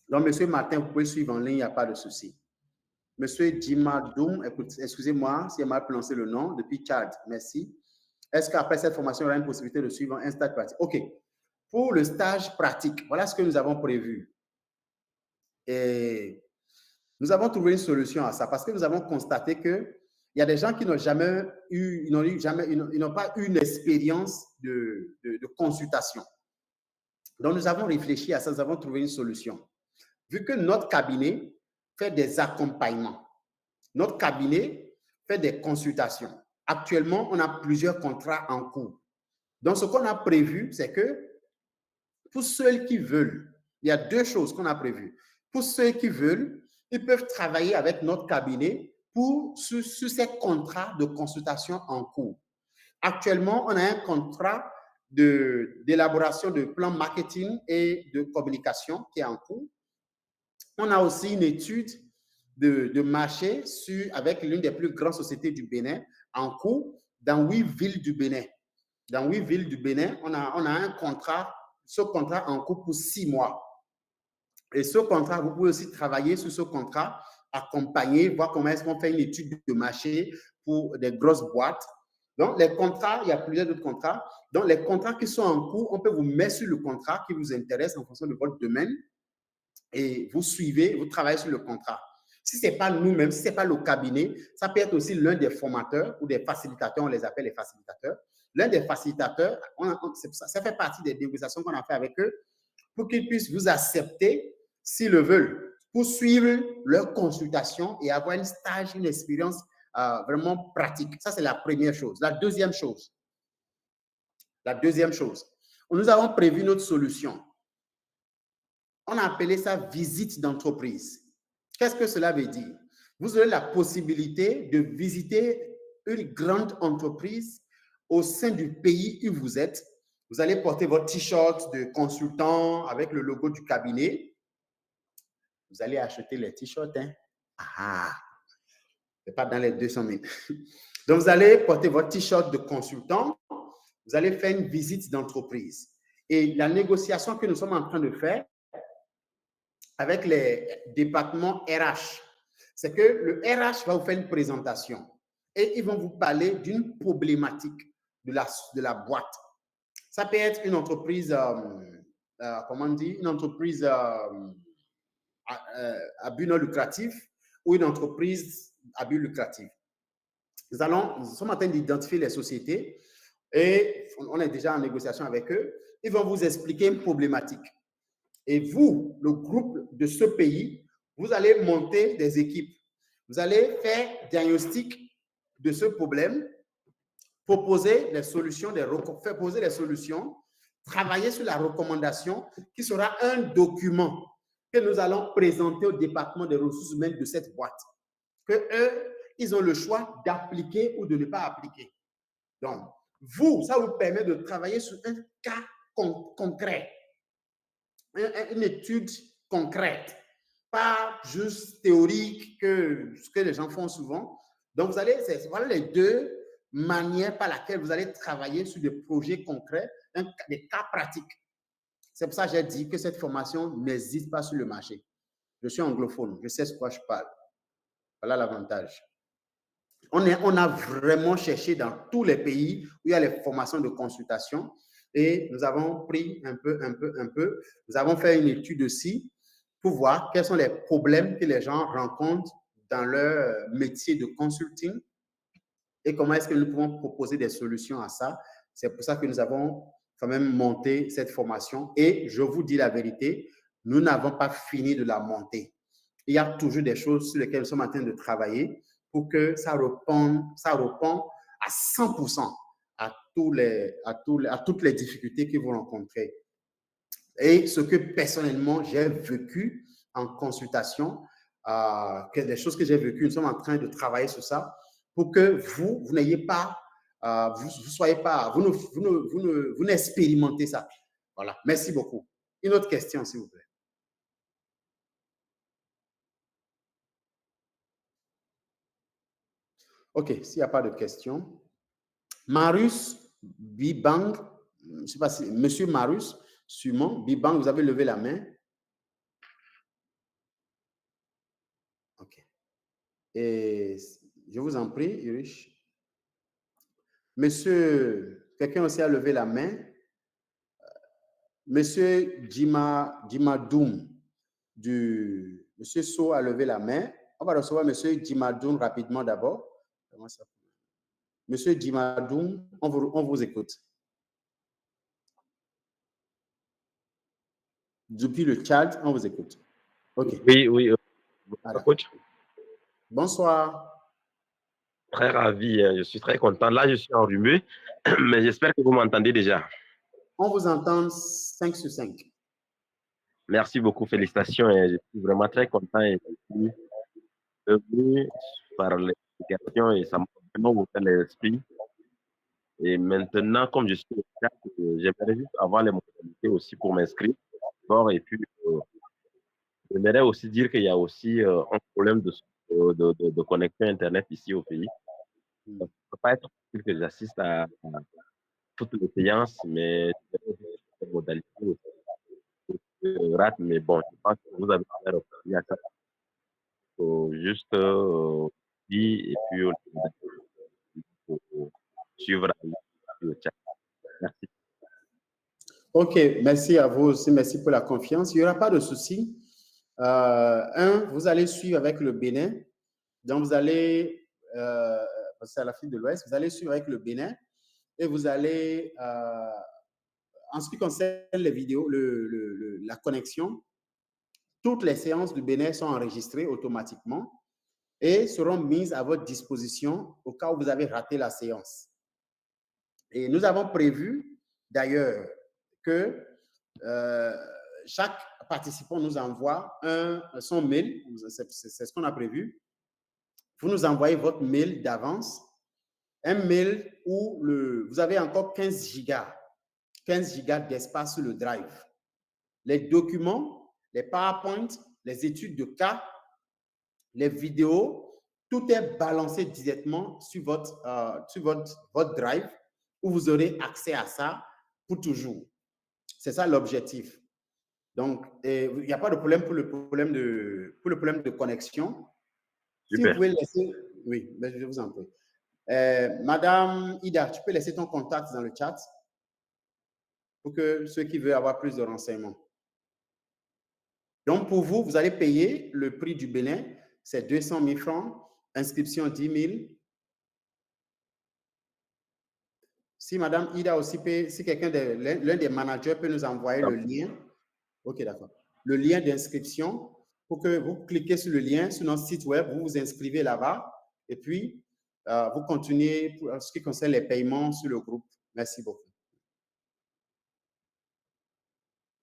Donc, M. Martin, vous pouvez suivre en ligne, il n'y a pas de souci. M. Jimadoum, excusez-moi si j'ai mal prononcé le nom, depuis Tchad, merci. Est-ce qu'après cette formation, il y aura une possibilité de suivre un stage pratique? OK. Pour le stage pratique, voilà ce que nous avons prévu. Et nous avons trouvé une solution à ça parce que nous avons constaté qu'il y a des gens qui n'ont jamais eu, ils n'ont pas eu une expérience de consultation. Donc, nous avons réfléchi à ça, nous avons trouvé une solution. Vu que notre cabinet fait des accompagnements, notre cabinet fait des consultations. Actuellement, on a plusieurs contrats en cours. Donc, ce qu'on a prévu, c'est que pour ceux qui veulent, il y a deux choses qu'on a prévues. Pour ceux qui veulent, ils peuvent travailler avec notre cabinet sur ces contrats de consultation en cours. Actuellement, on a un contrat d'élaboration de plans marketing et de communication qui est en cours. On a aussi une étude de marché avec l'une des plus grandes sociétés du Bénin en cours dans 8 villes du Bénin. Dans 8 villes du Bénin, on a un contrat, ce contrat en cours pour 6 mois. Et ce contrat, vous pouvez aussi travailler sur ce contrat, accompagner, voir comment est-ce qu'on fait une étude de marché pour des grosses boîtes. Donc, les contrats, il y a plusieurs autres contrats. Donc, les contrats qui sont en cours, on peut vous mettre sur le contrat qui vous intéresse en fonction de votre domaine et vous suivez, vous travaillez sur le contrat. Si ce n'est pas nous-mêmes, si ce n'est pas le cabinet, ça peut être aussi l'un des formateurs ou des facilitateurs, on les appelle les facilitateurs. L'un des facilitateurs, ça fait partie des négociations qu'on a fait avec eux pour qu'ils puissent vous accepter s'ils le veulent, pour suivre leur consultation et avoir une expérience vraiment pratique. Ça, c'est la première chose. La deuxième chose, nous avons prévu notre solution. On a appelé ça visite d'entreprise. Qu'est-ce que cela veut dire? Vous aurez la possibilité de visiter une grande entreprise au sein du pays où vous êtes. Vous allez porter votre t-shirt de consultant avec le logo du cabinet. Vous allez acheter les t-shirts. Hein? Ah, c'est pas dans les 200 000. Donc, vous allez porter votre t-shirt de consultant. Vous allez faire une visite d'entreprise. Et la négociation que nous sommes en train de faire avec les départements RH, c'est que le RH va vous faire une présentation et ils vont vous parler d'une problématique de la boîte. Ça peut être une entreprise, comment on dit, une entreprise à but non lucratif ou une entreprise à but lucratif. Nous sommes en train d'identifier les sociétés et on est déjà en négociation avec eux. Ils vont vous expliquer une problématique. Et vous, le groupe de ce pays, vous allez monter des équipes. Vous allez faire diagnostic de ce problème, proposer les solutions, faire poser les solutions, travailler sur la recommandation qui sera un document que nous allons présenter au département des ressources humaines de cette boîte. Que eux, ils ont le choix d'appliquer ou de ne pas appliquer. Donc, vous, ça vous permet de travailler sur un cas concret. Une étude concrète, pas juste théorique ce que les gens font souvent. Donc, voilà les deux manières par lesquelles vous allez travailler sur des projets concrets, des cas pratiques. C'est pour ça que j'ai dit que cette formation n'existe pas sur le marché. Je suis anglophone, je sais ce quoi je parle. Voilà l'avantage. On a vraiment cherché dans tous les pays où il y a les formations de consultation et nous avons pris un peu. Nous avons fait une étude aussi pour voir quels sont les problèmes que les gens rencontrent dans leur métier de consulting et comment est-ce que nous pouvons proposer des solutions à ça. C'est pour ça que nous avons quand même monté cette formation et je vous dis la vérité, nous n'avons pas fini de la monter. Il y a toujours des choses sur lesquelles nous sommes en train de travailler pour que ça réponde à 100% à toutes les difficultés que vous rencontrez. Et ce que personnellement j'ai vécu en consultation, des choses que j'ai vécues, nous sommes en train de travailler sur ça pour que vous n'ayez pas, vous n'expérimentez ça. Voilà, merci beaucoup. Une autre question, s'il vous plaît. OK, s'il n'y a pas de questions. Marius Bibang, je ne sais pas si, Monsieur Marius, sûrement, Bibang, vous avez levé la main. OK. Et je vous en prie, Irish. Monsieur, quelqu'un aussi a levé la main. Monsieur Jimadoum, Monsieur So a levé la main. On va recevoir Monsieur Jimadoum rapidement d'abord. Comment ça? Monsieur Jimadoum, on vous écoute. Depuis le Tchad, on vous écoute. OK. Oui. Coach. Bonsoir. Très ravi, je suis très content. Là, je suis enrhumé, mais j'espère que vous m'entendez déjà. On vous entend 5 sur 5. Merci beaucoup, félicitations. Et je suis vraiment très content et venu par l'explication et ça m'a vraiment ouvert l'esprit. Et maintenant, comme je suis au Tchad, j'aimerais juste avoir les modalités aussi pour m'inscrire. Et puis, j'aimerais aussi dire qu'il y a aussi un problème de connexion Internet ici au pays. Ça ne peut pas être possible que j'assiste à toutes les séances, mais les modalités aussi. Rate, mais bon, je pense que vous avez réfléchi à ça. Juste et puis suivre le chat. Merci. OK, merci à vous aussi, merci pour la confiance. Il n'y aura pas de souci. Vous allez suivre avec le Bénin. Donc, vous allez, c'est à l'Afrique de l'Ouest, vous allez suivre avec le Bénin et vous allez, en ce qui concerne les vidéos, la connexion, toutes les séances du Bénin sont enregistrées automatiquement. et seront mises à votre disposition au cas où vous avez raté la séance. Et nous avons prévu d'ailleurs que chaque participant nous envoie son mail, c'est ce qu'on a prévu. Vous nous envoyez votre mail d'avance, un mail où vous avez encore 15 gigas d'espace sur le drive. Les documents, les PowerPoint, les études de cas, les vidéos, tout est balancé directement sur votre drive où vous aurez accès à ça pour toujours. C'est ça l'objectif. Donc, il n'y a pas de problème pour le problème de connexion. Super. Si vous pouvez laisser... Oui, mais je vous en prie. Madame Ida, tu peux laisser ton contact dans le chat pour que ceux qui veulent avoir plus de renseignements. Donc, pour vous, vous allez payer le prix du Bénin, c'est 200 000 francs, inscription 10 000. Si Madame Ida aussi peut, si l'un des managers peut nous envoyer le lien. Ok, d'accord. Le lien d'inscription pour que vous cliquez sur le lien sur notre site web, vous vous inscrivez là-bas et puis vous continuez pour ce qui concerne les paiements sur le groupe. Merci beaucoup.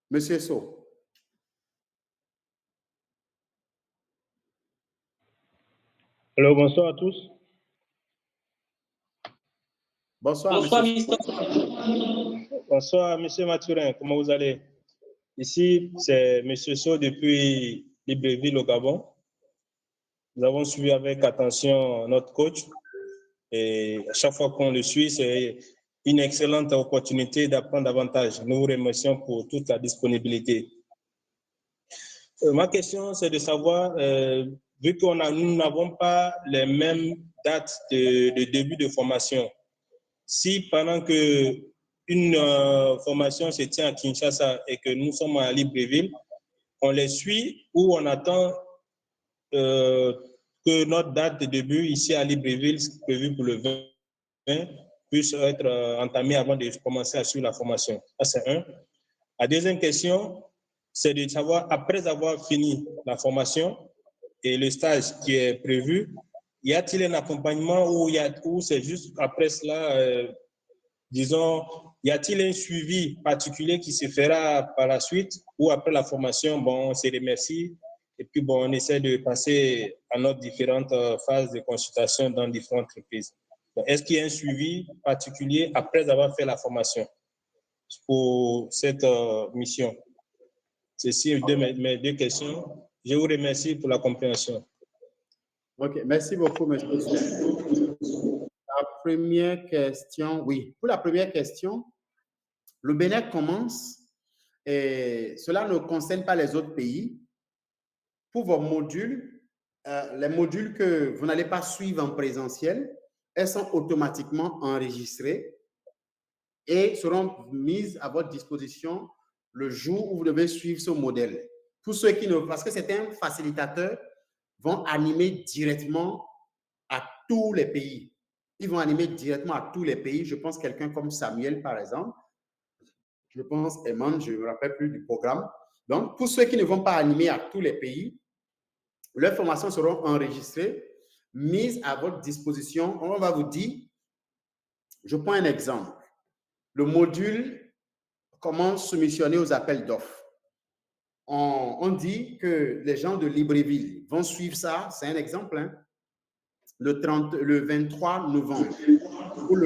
Monsieur So. Alors, bonsoir à tous. Bonsoir, Bonsoir, monsieur. Bonsoir, monsieur Mathurin. Comment vous allez? Ici, c'est monsieur So depuis Libreville au Gabon. Nous avons suivi avec attention notre coach et à chaque fois qu'on le suit, c'est une excellente opportunité d'apprendre davantage. Nous vous remercions pour toute la disponibilité. Ma question, c'est de savoir, vu que nous n'avons pas les mêmes dates de début de formation, si pendant que une formation se tient à Kinshasa et que nous sommes à Libreville, on les suit ou on attend que notre date de début ici à Libreville, prévue pour le 20, puisse être entamée avant de commencer à suivre la formation. Ça, c'est un. La deuxième question, c'est de savoir, après avoir fini la formation et le stage qui est prévu, y a-t-il un accompagnement ou c'est juste après cela, disons, y a-t-il un suivi particulier qui se fera par la suite ou après la formation, bon, on se remercie et puis bon, on essaie de passer à nos différentes phases de consultation dans différentes entreprises. Est-ce qu'il y a un suivi particulier après avoir fait la formation pour cette mission? Ceci mes deux questions. Je vous remercie pour la compréhension. OK, merci beaucoup, monsieur. La première question, oui. Pour la première question, le Bénin commence et cela ne concerne pas les autres pays. Pour vos modules, les modules que vous n'allez pas suivre en présentiel, elles sont automatiquement enregistrées et seront mises à votre disposition le jour où vous devez suivre ce modèle. Pour ceux qui ne... Parce que certains facilitateurs vont animer directement à tous les pays. Ils vont animer directement à tous les pays. Je pense quelqu'un comme Samuel, par exemple. Je pense Eman, je ne me rappelle plus du programme. Donc, pour ceux qui ne vont pas animer à tous les pays, leurs formations seront enregistrées, mises à votre disposition. On va vous dire, je prends un exemple. Le module comment soumissionner aux appels d'offres. On dit que les gens de Libreville vont suivre ça, c'est un exemple, hein, le 23 novembre, ou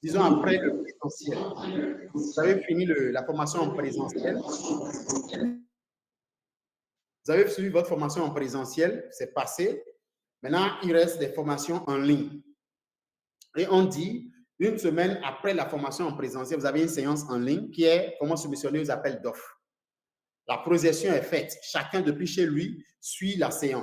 disons après le présentiel. Vous avez fini la formation en présentiel. Vous avez suivi votre formation en présentiel, c'est passé. Maintenant, il reste des formations en ligne. Et on dit, une semaine après la formation en présentiel, vous avez une séance en ligne qui est comment soumissionner aux appels d'offres. La projection est faite. Chacun, depuis chez lui, suit la séance.